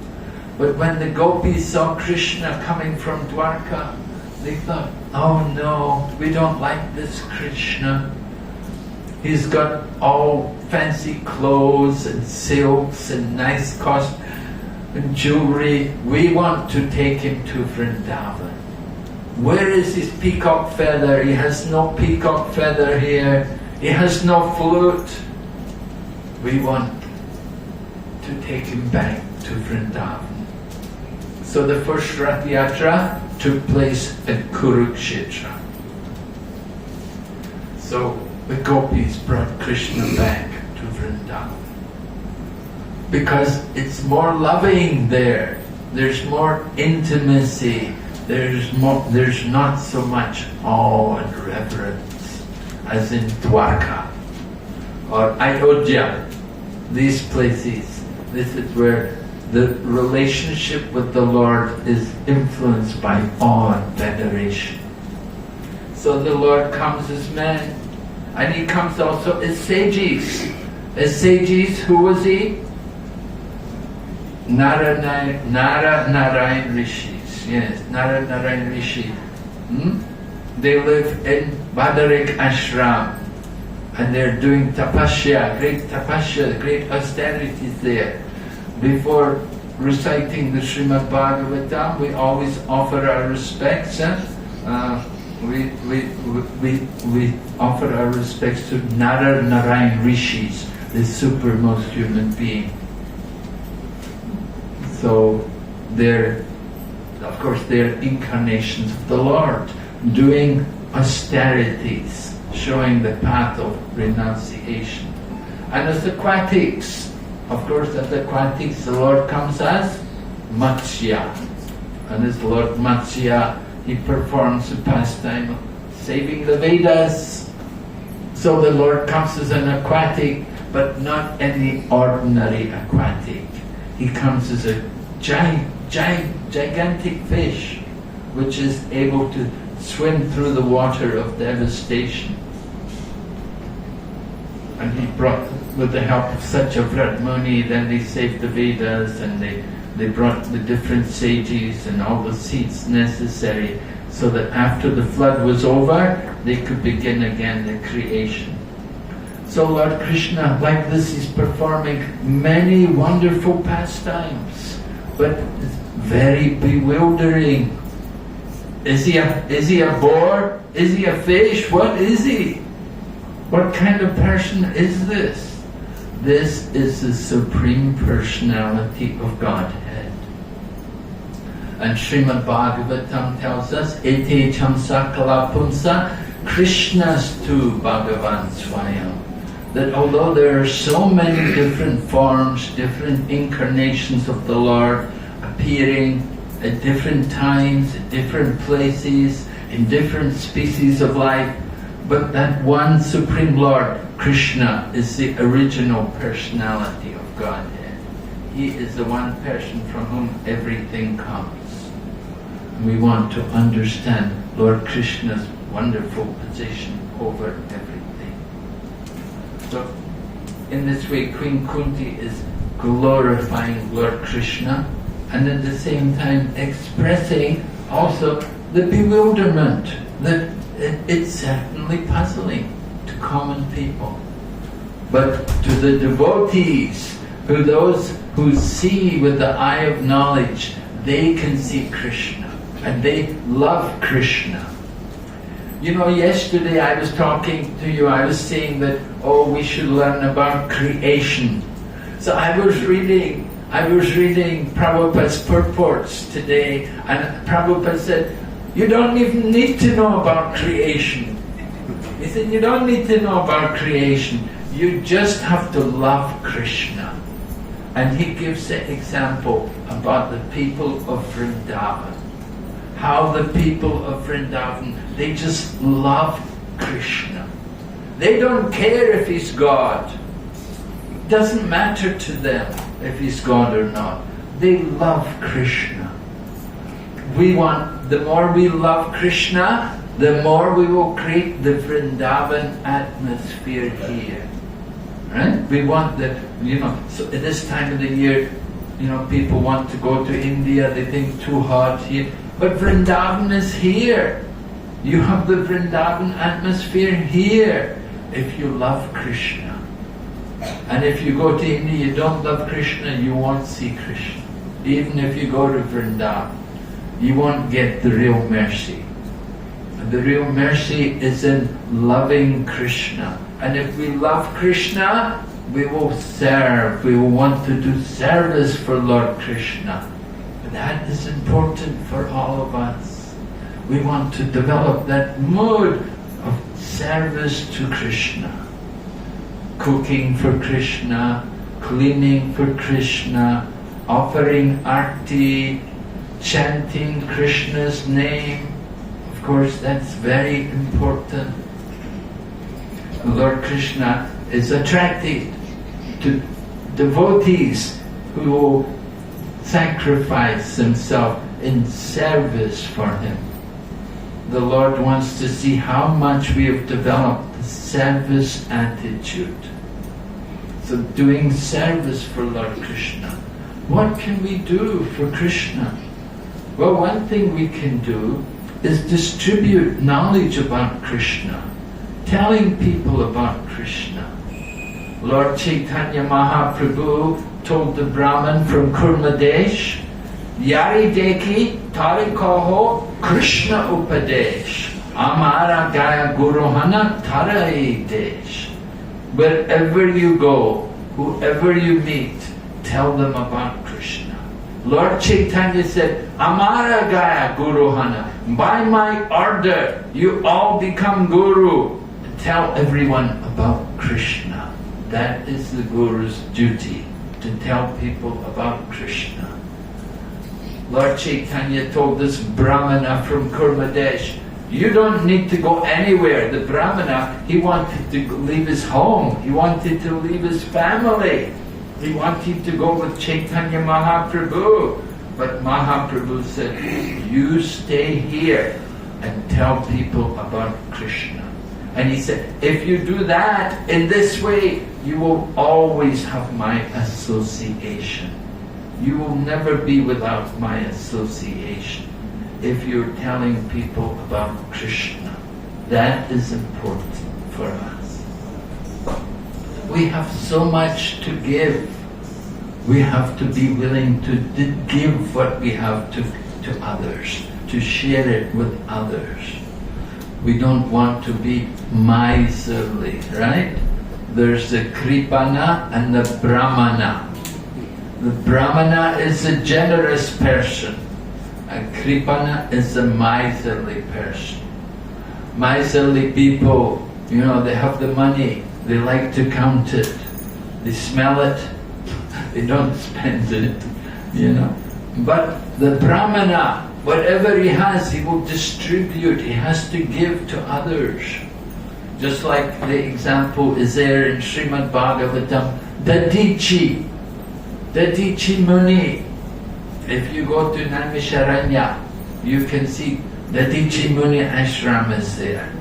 But when the gopis saw Krishna coming from Dwarka, they thought, oh no, we don't like this Krishna. He's got all fancy clothes and silks and nice costumes and jewelry. We want to take him to Vrindavan. Where is his peacock feather? He has no peacock feather here. He has no flute. We want to take him back to Vrindavan. So the first Rath Yatra took place at Kurukshetra. So the gopis brought Krishna back to Vrindavan, because it's more loving there. There's more intimacy. There's not so much awe and reverence as in Dwarka or Ayodhya. These places, this is where the relationship with the Lord is influenced by awe and veneration. So the Lord comes as man, And he comes also as sages. As sages, who was he? Narayan Rishis. Yes, Narayan Rishi. They live in Badarik Ashram. And they're doing tapasya, great austerities there. Before reciting the Srimad Bhagavatam, we always offer our respects. We offer our respects to Narayan Rishis, the supermost human being. So they're incarnations of the Lord, doing austerities, showing the path of renunciation. And as aquatics, of course, as aquatics, the Lord comes as Matsya. And as Lord Matsya, he performs the pastime of saving the Vedas. So the Lord comes as an aquatic, but not any ordinary aquatic. He comes as a gigantic fish, which is able to swim through the water of devastation. And he brought, with the help of Satyavrat Muni, then they saved the Vedas, and they brought the different sages and all the seeds necessary so that after the flood was over, they could begin again the creation. So Lord Krishna, like this, is performing many wonderful pastimes, but it's very bewildering. Is he a boar? Is he a fish? What is he? What kind of person is this? This is the Supreme Personality of Godhead. And Srimad Bhagavatam tells us, Ete chamsa kalapumsa Krishnastu Bhagavan Swayam. That although there are so many different forms, different incarnations of the Lord appearing at different times, at different places, in different species of life, but that one Supreme Lord, Krishna, is the original personality of Godhead. He is the one person from whom everything comes. And we want to understand Lord Krishna's wonderful position over everything. So, in this way, Queen Kunti is glorifying Lord Krishna, and at the same time expressing also the bewilderment that it's certainly puzzling to common people. But to the devotees, those who see with the eye of knowledge, they can see Krishna, and they love Krishna. You know, yesterday I was talking to you, I was saying that, we should learn about creation. So I was reading Prabhupada's purports today, and Prabhupada said, you don't even need to know about creation. He said, you don't need to know about creation. You just have to love Krishna. And he gives an example about the people of Vrindavan. How the people of Vrindavan, they just love Krishna. They don't care if he's God. It doesn't matter to them if he's God or not. They love Krishna. The more we love Krishna, the more we will create the Vrindavan atmosphere here. Right? We want so at this time of the year, people want to go to India, they think too hot here. But Vrindavan is here. You have the Vrindavan atmosphere here if you love Krishna. And if you go to India, you don't love Krishna, you won't see Krishna. Even if you go to Vrindavan, you won't get the real mercy. And the real mercy is in loving Krishna. And if we love Krishna, we will serve. We will want to do service for Lord Krishna. That is important for all of us. We want to develop that mood of service to Krishna. Cooking for Krishna, cleaning for Krishna, offering arti, chanting Krishna's name. Of course, that's very important. Lord Krishna is attracted to devotees who will sacrifice himself in service for him. The Lord wants to see how much we have developed service attitude. So doing service for Lord Krishna. What can we do for Krishna? Well, one thing we can do is distribute knowledge about Krishna, telling people about Krishna. Lord Chaitanya Mahaprabhu told the Brahmin from Kurmadesh, Yari Deki Tari Kaho Krishna Upadesh Amara Gaya Guruhana Tarai Desh. Wherever you go, whoever you meet, tell them about Krishna. Lord Chaitanya said, Amara Gaya Guruhana, by my order, you all become Guru. Tell everyone about Krishna. That is the Guru's duty, to tell people about Krishna. Lord Chaitanya told this Brahmana from Kurmadesh, you don't need to go anywhere. The Brahmana, he wanted to leave his home. He wanted to leave his family. He wanted to go with Chaitanya Mahaprabhu. But Mahaprabhu said, you stay here and tell people about Krishna. And he said, if you do that in this way, you will always have my association. You will never be without my association if you're telling people about Krishna. That is important for us. We have so much to give. We have to be willing to give what we have to others, to share it with others. We don't want to be miserly, right? There's the Kripana and the Brahmana. The Brahmana is a generous person, and Kripana is a miserly person. Miserly people, they have the money, they like to count it, they smell it, they don't spend it, But the Brahmana, whatever he has, he will distribute, he has to give to others. Just like the example is there in Srimad Bhagavatam, Dadichi Muni. If you go to Naimisharanya, you can see Dadichi Muni ashram is there.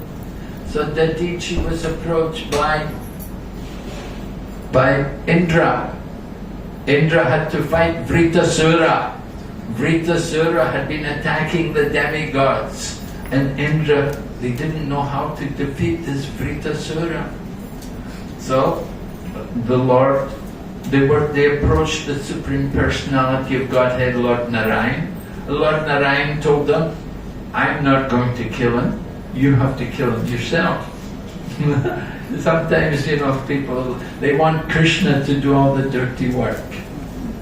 So Dadichi was approached by Indra. Indra had to fight Vritasura. Vritasura had been attacking the demigods, and Indra, they didn't know how to defeat this Vritasura. So the Lord, they approached the Supreme Personality of Godhead, Lord Narayan. Lord Narayan told them, I'm not going to kill him, you have to kill him yourself. Sometimes, people, they want Krishna to do all the dirty work.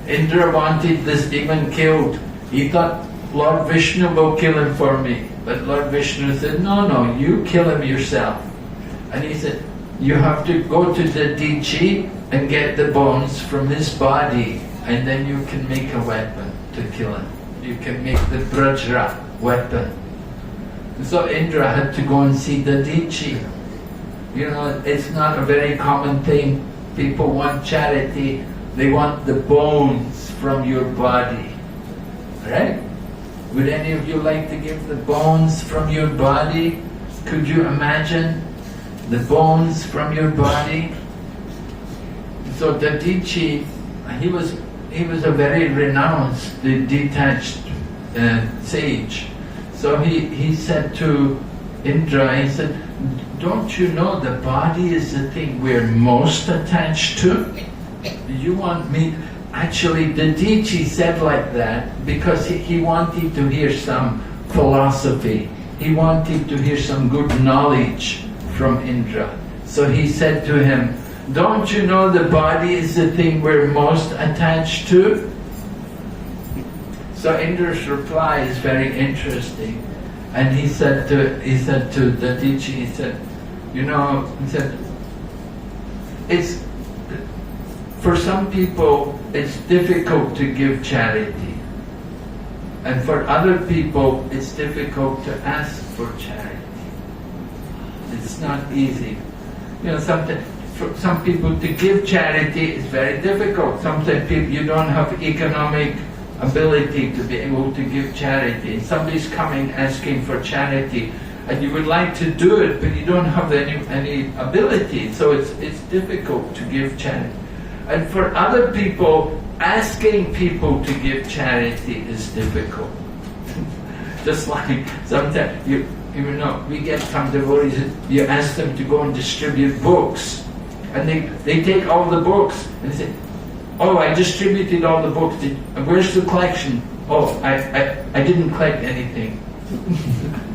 Indra wanted this demon killed. He thought, Lord Vishnu will kill him for me. But Lord Vishnu said, no, you kill him yourself. And he said, you have to go to the Dadichi and get the bones from his body, and then you can make a weapon to kill him. You can make the Brajra weapon. So Indra had to go and see the Dadichi. It's not a very common thing. People want charity. They want the bones from your body. Right? Would any of you like to give the bones from your body? Could you imagine the bones from your body? So Dadichi, he was a very renounced, detached sage. So he said to Indra, he said, don't you know the body is the thing we're most attached to? You want me? Actually, Dadichi said like that because he wanted to hear some philosophy. He wanted to hear some good knowledge from Indra. So he said to him, don't you know the body is the thing we're most attached to? So Indra's reply is very interesting. And he said to Dadichi, he said, it's, for some people, it's difficult to give charity. And for other people, it's difficult to ask for charity. It's not easy. Sometimes for some people to give charity is very difficult. Sometimes you don't have economic ability to be able to give charity. Somebody's coming asking for charity, and you would like to do it, but you don't have any ability, so it's difficult to give charity. And for other people, asking people to give charity is difficult. Just like sometimes you know, we get some devotees, you ask them to go and distribute books, and they take all the books and they say, "Oh, I distributed all the books. Where's the collection? Oh, I didn't collect anything.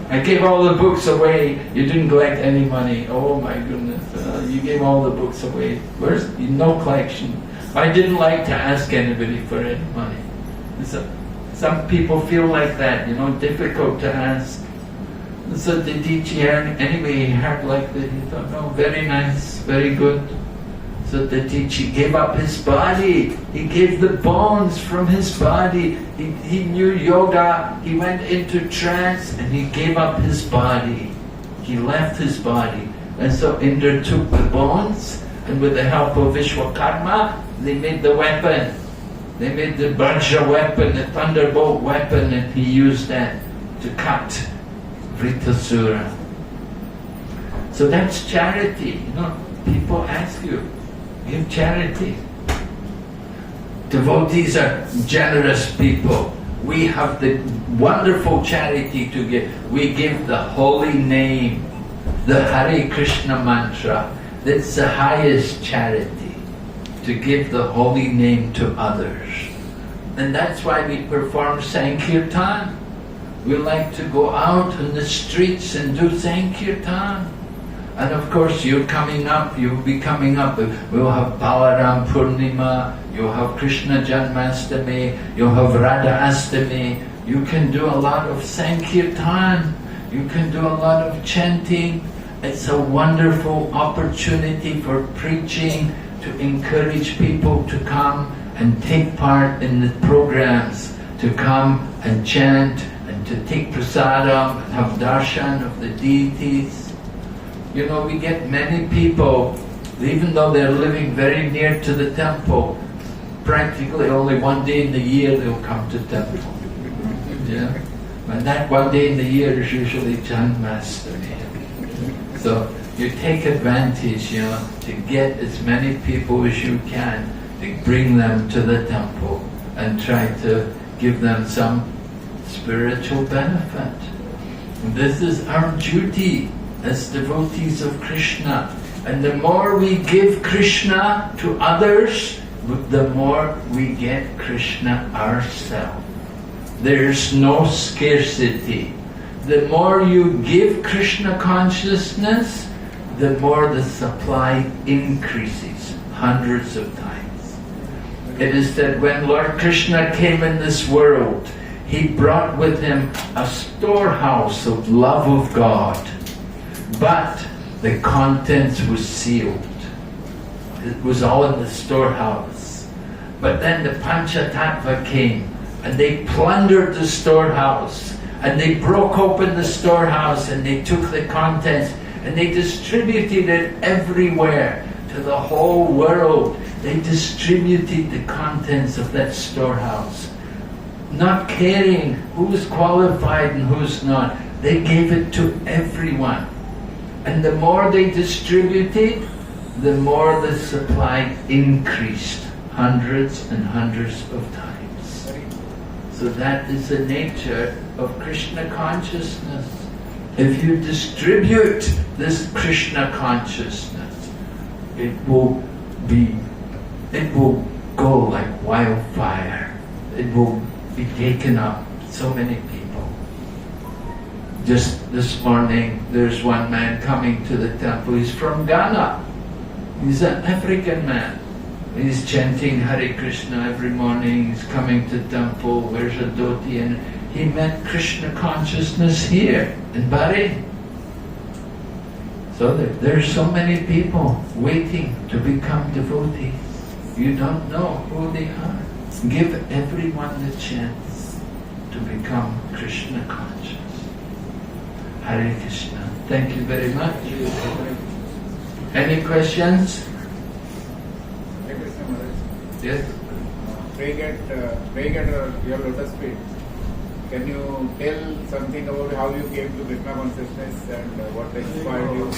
I gave all the books away. You didn't collect any money. Oh my goodness, you gave all the books away. Where's no collection? I didn't like to ask anybody for any money." So, some people feel like that, you know, difficult to ask. So the teacher, anyway, he heard like that, he thought, "No, very nice, very good." So the teacher gave up his body. He gave the bones from his body. He knew yoga. He went into trance and he gave up his body. He left his body. And so Indra took the bones, and with the help of Vishwakarma, they made the weapon. They made the Vajra weapon, the thunderbolt weapon, and he used that to cut Vritasura. So that's charity. You know, people ask you, give charity. Devotees are generous people. We have the wonderful charity to give. We give the holy name, the Hare Krishna mantra. That's the highest charity, to give the holy name to others. And that's why we perform Sankirtan. We like to go out in the streets and do Sankirtan. And of course you're coming up, you'll be coming up, we'll have Balaram Purnima, you'll have Krishna Janmastami, you'll have Radha Astami. You can do a lot of Sankirtan, you can do a lot of chanting. It's a wonderful opportunity for preaching, to encourage people to come and take part in the programs, to come and chant and to take prasadam and have darshan of the deities. You know, we get many people, even though they're living very near to the temple, practically only one day in the year they'll come to temple. Yeah? And that one day in the year is usually Janmastami. So you take advantage, you know, to get as many people as you can, to bring them to the temple and try to give them some spiritual benefit. And this is our duty as devotees of Krishna. And the more we give Krishna to others, the more we get Krishna ourselves. There's no scarcity. The more you give Krishna consciousness, the more the supply increases hundreds of times. It is said when Lord Krishna came in this world, he brought with him a storehouse of love of God, but the contents was sealed. It was all in the storehouse. But then the Panchatattva came and they plundered the storehouse, and they broke open the storehouse and they took the contents and they distributed it everywhere to the whole world. They distributed the contents of that storehouse, not caring who's qualified and who's not. They gave it to everyone. And the more they distributed, the more the supply increased, hundreds and hundreds of times. So that is the nature of Krishna consciousness. If you distribute this Krishna consciousness, it will go like wildfire. It will be taken up. So many people. Just this morning, there's one man coming to the temple. He's from Ghana. He's an African man. He's chanting Hare Krishna every morning. He's coming to temple, wears a dhoti, and he met Krishna consciousness here in Bahrain. So there's so many people waiting to become devotees. You don't know who they are. Give everyone the chance to become Krishna conscious. Hare Krishna. Thank you very much. Any questions? Yes. Praying at your lotus feet. Can you tell something about how you came to Krishna consciousness and what inspired you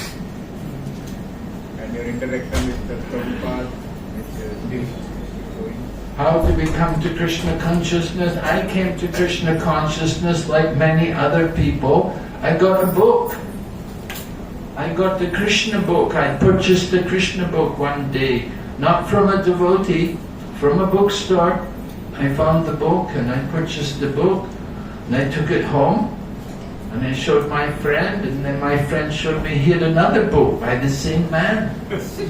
and your interaction with the Prabhupada, which is still going? How did we come to Krishna consciousness? I came to Krishna consciousness like many other people. I got a book. I got the Krishna book. I purchased the Krishna book one day, not from a devotee, from a bookstore. I found the book and I purchased the book and I took it home and I showed my friend, and then my friend showed me he had another book by the same man. This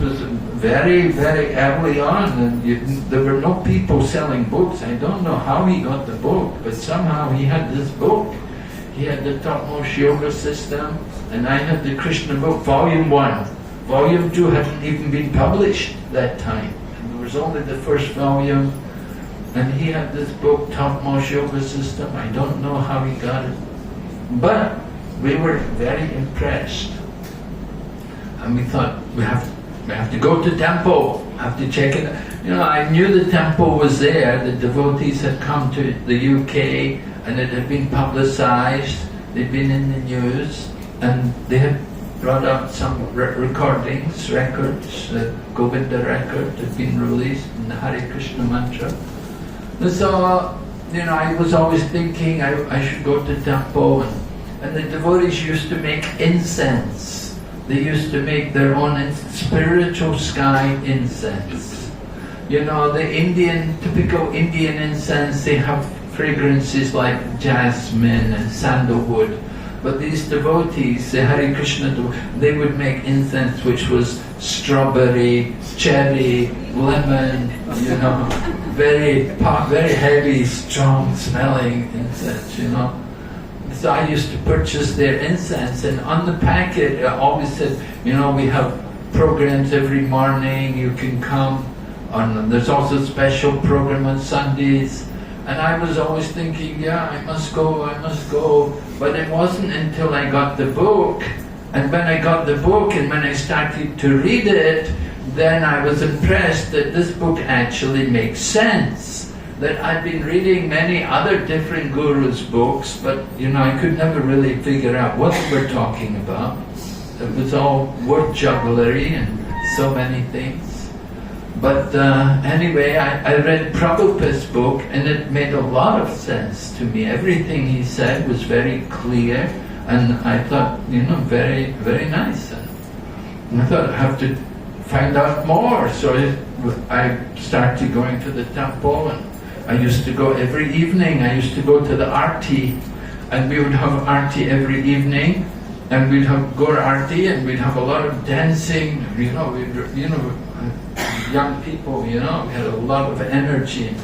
was very, very early on, and there were no people selling books. I don't know how he got the book, but somehow he had this book. He had the topmost yoga system, and I had the Krishna book, Volume 1. Volume 2 hadn't even been published that time. And there was only the first volume, and he had this book, Topmost Yoga System. I don't know how he got it, but we were very impressed. And we thought, we have to go to temple, have to check it. You know, I knew the temple was there. The devotees had come to the UK and it had been publicized. They'd been in the news and they had brought out some records, the Govinda record had been released in the Hare Krishna mantra. And so, you know, I was always thinking I should go to temple, and the devotees used to make incense. They used to make their own spiritual sky incense. You know, the typical Indian incense, they have fragrances like jasmine and sandalwood. But these devotees, the Hare Krishna, they would make incense which was strawberry, cherry, lemon, you know, very heavy, strong smelling incense, you know. So I used to purchase their incense, and on the packet it always said, you know, we have programs every morning, you can come. There's also a special program on Sundays. And I was always thinking, yeah, I must go. But it wasn't until I got the book, and when I got the book and when I started to read it, then I was impressed that this book actually makes sense. That I've been reading many other different gurus' books, but you know, I could never really figure out what they were talking about. It was all word jugglery and so many things. But anyway, I read Prabhupada's book and it made a lot of sense to me. Everything he said was very clear, and I thought, you know, very, very nice. And I thought I have to find out more. So I started going to the temple, and I used to go every evening. I used to go to the arti, and we would have arti every evening, and we'd have Gaur arti, and we'd have a lot of dancing. Young people, you know, we had a lot of energy.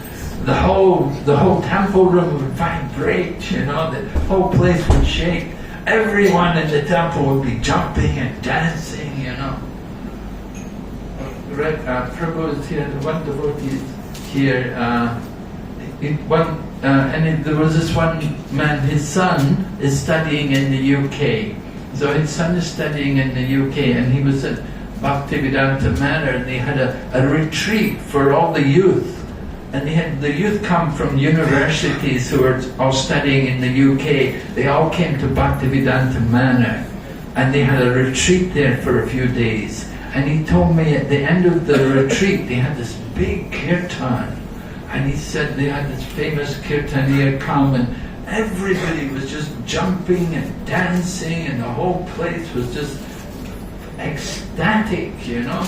The whole temple room would vibrate, you know, the whole place would shake. Everyone in the temple would be jumping and dancing, you know. Prabhu is here, one devotee is here. And there was this one man, his son is studying in the UK. So his son is studying in the UK, and he was at Bhaktivedanta Manor, and they had a retreat for all the youth. And they had the youth come from universities who were all studying in the UK. They all came to Bhaktivedanta Manor, and they had a retreat there for a few days. And he told me at the end of the retreat, they had this big kirtan. And he said they had this famous kirtanier come, and everybody was just jumping and dancing, and the whole place was just ecstatic, you know.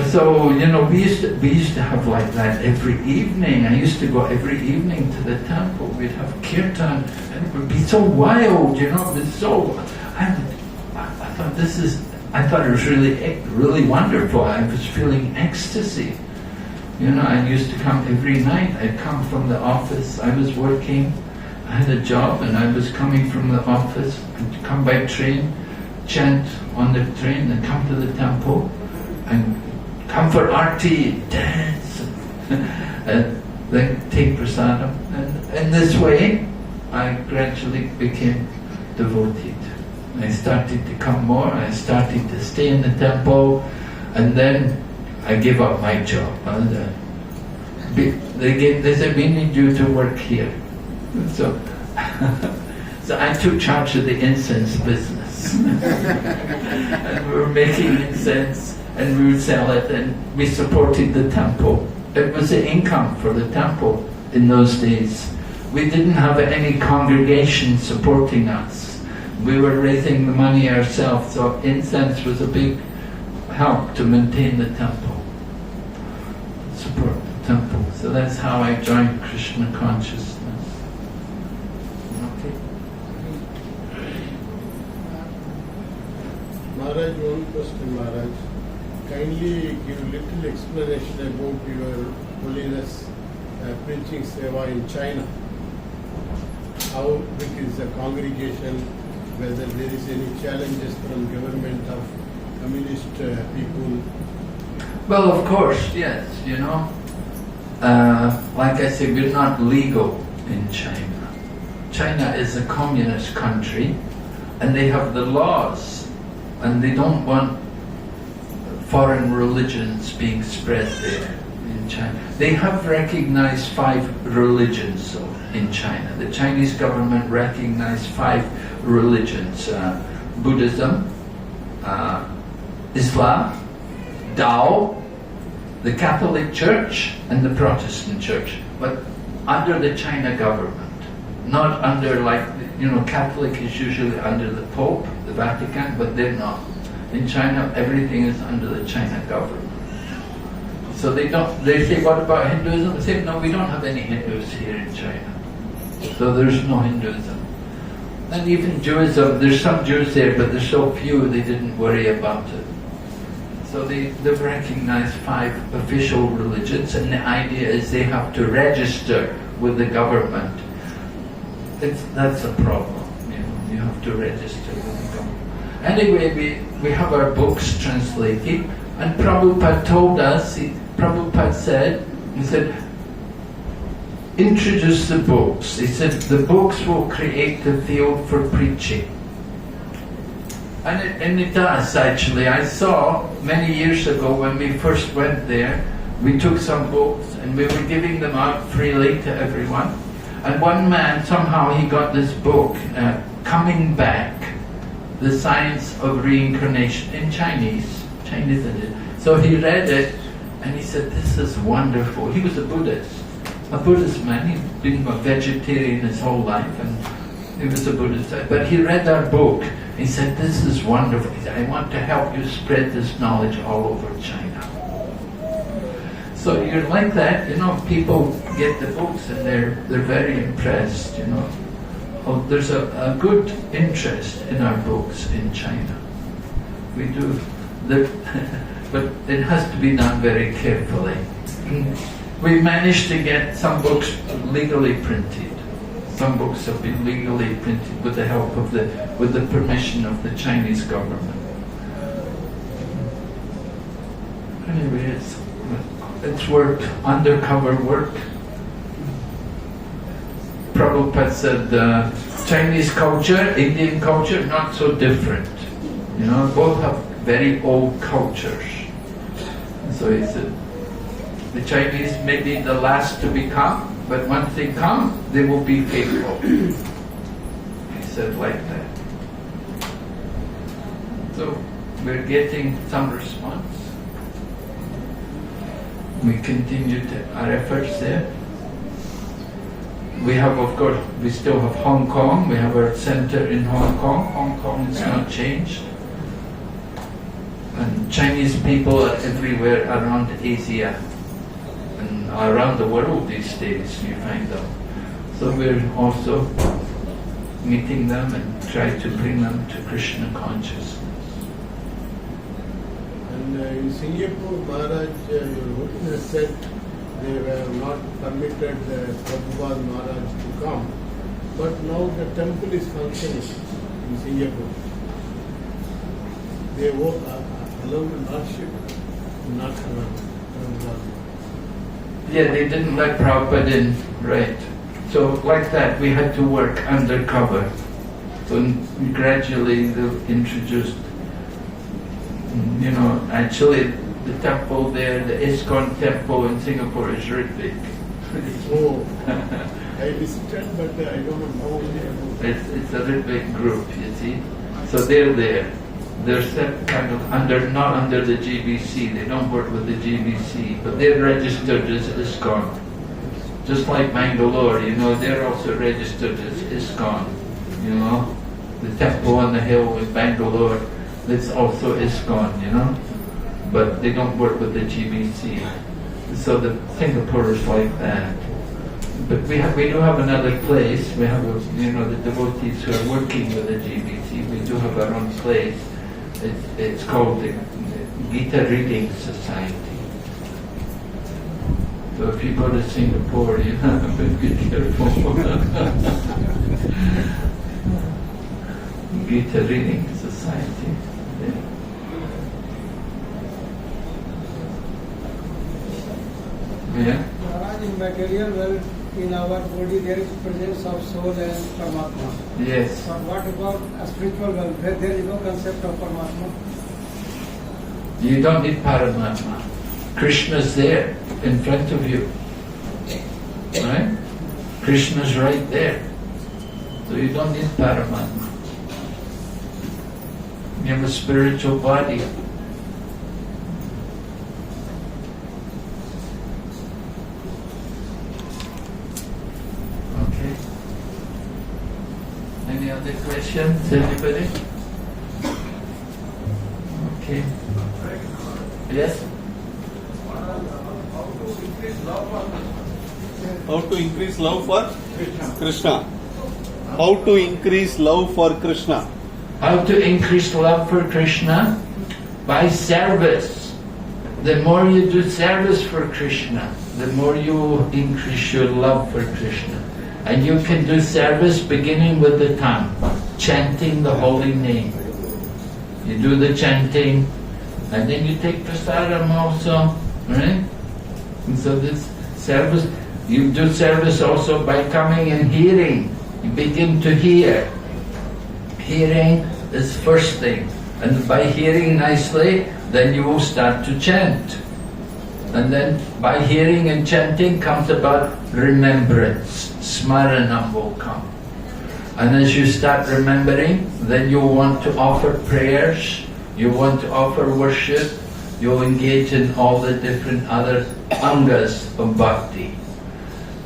So, you know, we used to have like that every evening. I used to go every evening to the temple. We'd have kirtan, and it would be so wild, you know. It was so. I thought it was really wonderful. I was feeling ecstasy. You know, I used to come every night. I'd come from the office. I was working. I had a job, and I was coming from the office. I'd come by train, chant on the train, and come to the temple, and come for arti, dance, and then take prasadam. And in this way, I gradually became devoted. I started to come more, I started to stay in the temple, and then I gave up my job. They said, we need you to work here. So, so I took charge of the incense business. And we were making incense and we would sell it and we supported the temple. It was the income for the temple in those days. We didn't have any congregation supporting us. We were raising the money ourselves, so incense was a big help to maintain the temple, support the temple. So that's how I joined Krishna consciousness. Okay. Maharaj, one question, Maharaj. Kindly give little explanation about your holiness preaching seva in China. How big is the congregation? Whether there is any challenges from government of communist people? Well, of course, yes, you know. Like I said, we're not legal in China. China is a communist country and they have the laws and they don't want foreign religions being spread there in China. They have recognized 5 religions though in China. The Chinese government recognized 5 religions. Buddhism, Islam, Tao, the Catholic Church and the Protestant Church, but under the China government, not under Catholic is usually under the Pope, the Vatican, but they're not. In China, everything is under the China government. So they say, what about Hinduism? They say, no, we don't have any Hindus here in China. So there's no Hinduism. And even Judaism, there's some Jews there, but there's so few they didn't worry about it. So they've recognized 5 official religions, and the idea is they have to register with the government. That's a problem, you have to register with the government. Anyway, we have our books translated, and Prabhupada told us, Prabhupada said, he said, introduce the books. He said, the books will create the field for preaching. And it does, actually. I saw many years ago when we first went there, we took some books and we were giving them out freely to everyone. And one man, somehow he got this book, Coming Back, The Science of Reincarnation, in Chinese edition. So he read it and he said, this is wonderful. He was a Buddhist man. He'd been a vegetarian his whole life and he was a Buddhist. But he read our book. He said, this is wonderful. He said, I want to help you spread this knowledge all over China. So you're like that, people get the books and they're very impressed, Oh, there's a good interest in our books in China. We do, but it has to be done very carefully. We managed to get some books legally printed. Some books have been legally printed with the help of with the permission of the Chinese government. Anyway, it's work, undercover work. Prabhupada said Chinese culture, Indian culture, not so different. Both have very old cultures. So he said, the Chinese may be the last to become, but once they come, they will be faithful. He said like that. So we're getting some response. We continue our efforts there. We have, of course, we still have Hong Kong. We have our center in Hong Kong. Hong Kong has not changed. And Chinese people are everywhere around Asia and around the world these days, you find them. So we're also meeting them and try to bring them to Krishna consciousness. And in Singapore, Maharaj, your witness said they were not permitted Prabhupada Maharaj to come. But now the temple is functioning in Singapore. They allowed Lordship, not Prabhupada. Yeah, they didn't let Prabhupada in, right. So like that, we had to work undercover. So gradually they've introduced, actually the temple there, the ISKCON temple in Singapore is Ritwik. Oh, I visited, but I don't know how they are. It's a Ritwik group, you see. So they're there. They're set kind of under, not under the GBC. They don't work with the GBC, but they're registered as ISKCON. Just like Bangalore, you know, they're also registered as ISKCON. You know, the temple on the hill in Bangalore, it's also ISKCON, you know, but they don't work with the GBC. So the Singapore is like that. But we do have another place. We have, you know, the devotees who are working with the GBC. We do have our own place. It's called the Gita Reading Society. So if you go to Singapore, you have to be careful. Gita Reading Society. Yeah. Maharaj, in material world, in our body there is presence of soul and Paramatma. Yes. But what about a spiritual world where there is no concept of Paramatma? You don't need Paramatma. Krishna's there, in front of you. Right? Krishna's right there. So you don't need Paramatma. You have a spiritual body. Okay. Any other questions, anybody? Okay. Yes? How to increase love for Krishna? How to increase love for Krishna? How to increase love for Krishna? By service. The more you do service for Krishna, the more you increase your love for Krishna. And you can do service beginning with the tongue, chanting the holy name. You do the chanting, and then you take prasadam also, right? And so this service, you do service also by coming and hearing. You begin to hear. Hearing is first thing. And by hearing nicely, then you will start to chant. And then by hearing and chanting comes about remembrance. Smaranam will come. And as you start remembering, then you'll want to offer prayers, you want to offer worship, you'll engage in all the different other angas of bhakti.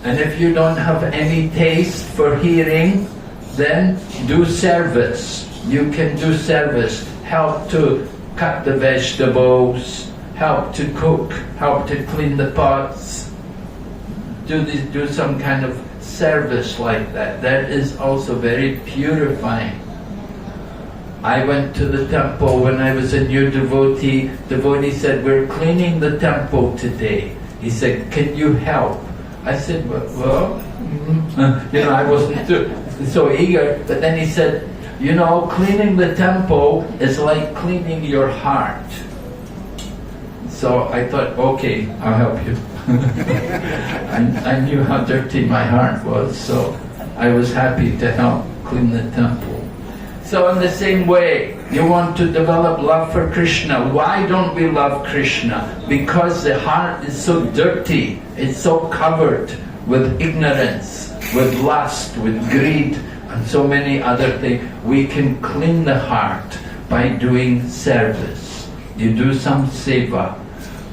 And if you don't have any taste for hearing, then do service. You can do service, help to cut the vegetables, help to cook, help to clean the pots, do some kind of service like that. That is also very purifying. I went to the temple when I was a new devotee. Devotee said, "We're cleaning the temple today." He said, "Can you help?" I said, well, I wasn't so eager. But then he said, cleaning the temple is like cleaning your heart. So I thought, okay, I'll help you. I knew how dirty my heart was, so I was happy to help clean the temple. So in the same way, you want to develop love for Krishna. Why don't we love Krishna? Because the heart is so dirty, it's so covered with ignorance, with lust, with greed, and so many other things. We can clean the heart by doing service. You do some seva.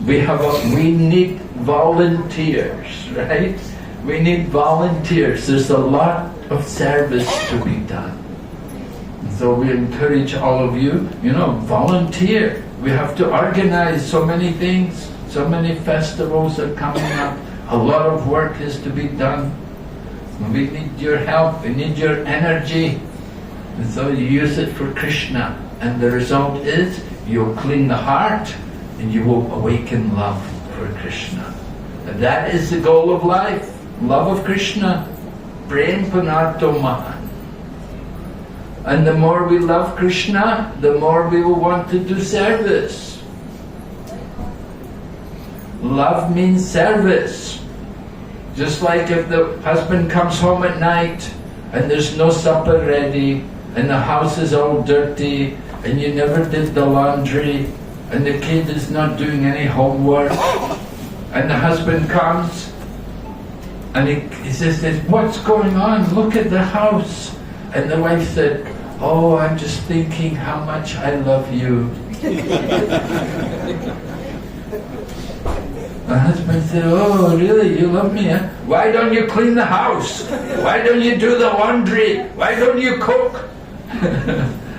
We need volunteers, right? We need volunteers. There's a lot of service to be done. So we encourage all of you, volunteer. We have to organize so many things. So many festivals are coming up. A lot of work is to be done. We need your help. We need your energy. And so you use it for Krishna. And the result is you'll clean the heart and you will awaken love for Krishna. And that is the goal of life. Love of Krishna. Prem Panato Mahan. And the more we love Krishna, the more we will want to do service. Love means service. Just like if the husband comes home at night and there's no supper ready and the house is all dirty and you never did the laundry, and the kid is not doing any homework, and the husband comes and he says, "What's going on? Look at the house." And the wife said, "Oh, I'm just thinking how much I love you." The husband said, "Oh, really? You love me, huh? Why don't you clean the house? Why don't you do the laundry? Why don't you cook?"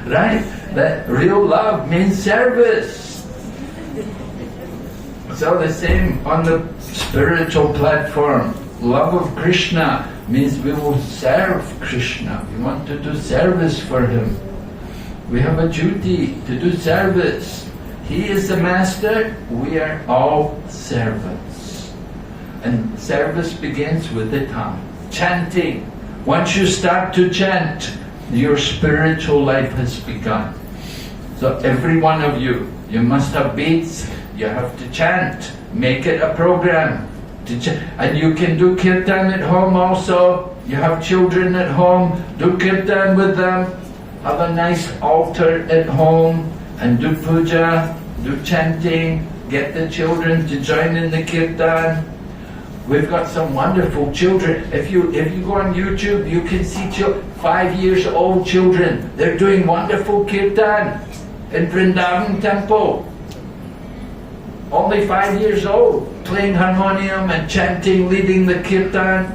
Right? That real love means service. So the same on the spiritual platform. Love of Krishna means we will serve Krishna. We want to do service for Him. We have a duty to do service. He is the master, we are all servants. And service begins with the tongue. Chanting. Once you start to chant, your spiritual life has begun. So every one of you must have beads, you have to chant. Make it a program. And you can do kirtan at home also. You have children at home, do kirtan with them. Have a nice altar at home and do puja, do chanting. Get the children to join in the kirtan. We've got some wonderful children. If you go on YouTube, you can see 5 years old children. They're doing wonderful kirtan in Vrindavan temple. Only 5 years old, playing harmonium and chanting, leading the kirtan.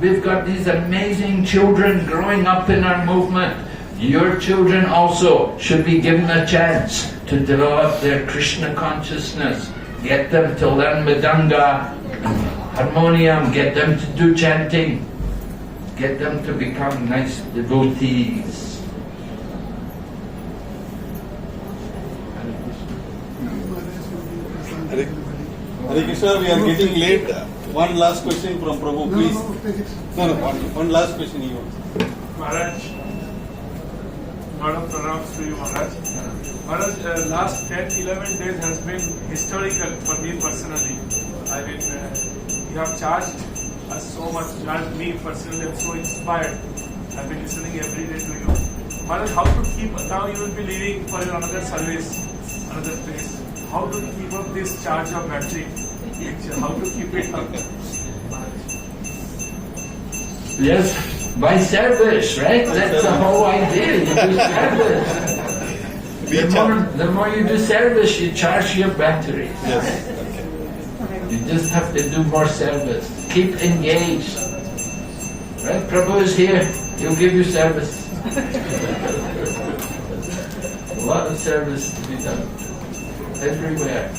We've got these amazing children growing up in our movement. Your children also should be given a chance to develop their Krishna consciousness. Get them to learn Mridanga and harmonium, get them to do chanting, get them to become nice devotees. Hare Krishna, we are getting late. One last question from Prabhu, please. No, one last question he wants. Maharaj, lot of pranams to you, Maharaj. Maharaj, last 10-11 days has been historical for me personally. I mean, you have charged us so much, charged me personally, I'm so inspired. I've been listening every day to you. Maharaj, how to keep, now you will be leaving for another service, another place. How to keep up this charge of battery? How to keep it up? Yes, by service, right? That's the whole idea. You do service. The more you do service, you charge your battery. Yes. You just have to do more service. Keep engaged. Right? Prabhu is here. He'll give you service. A lot of service to be done. Everywhere.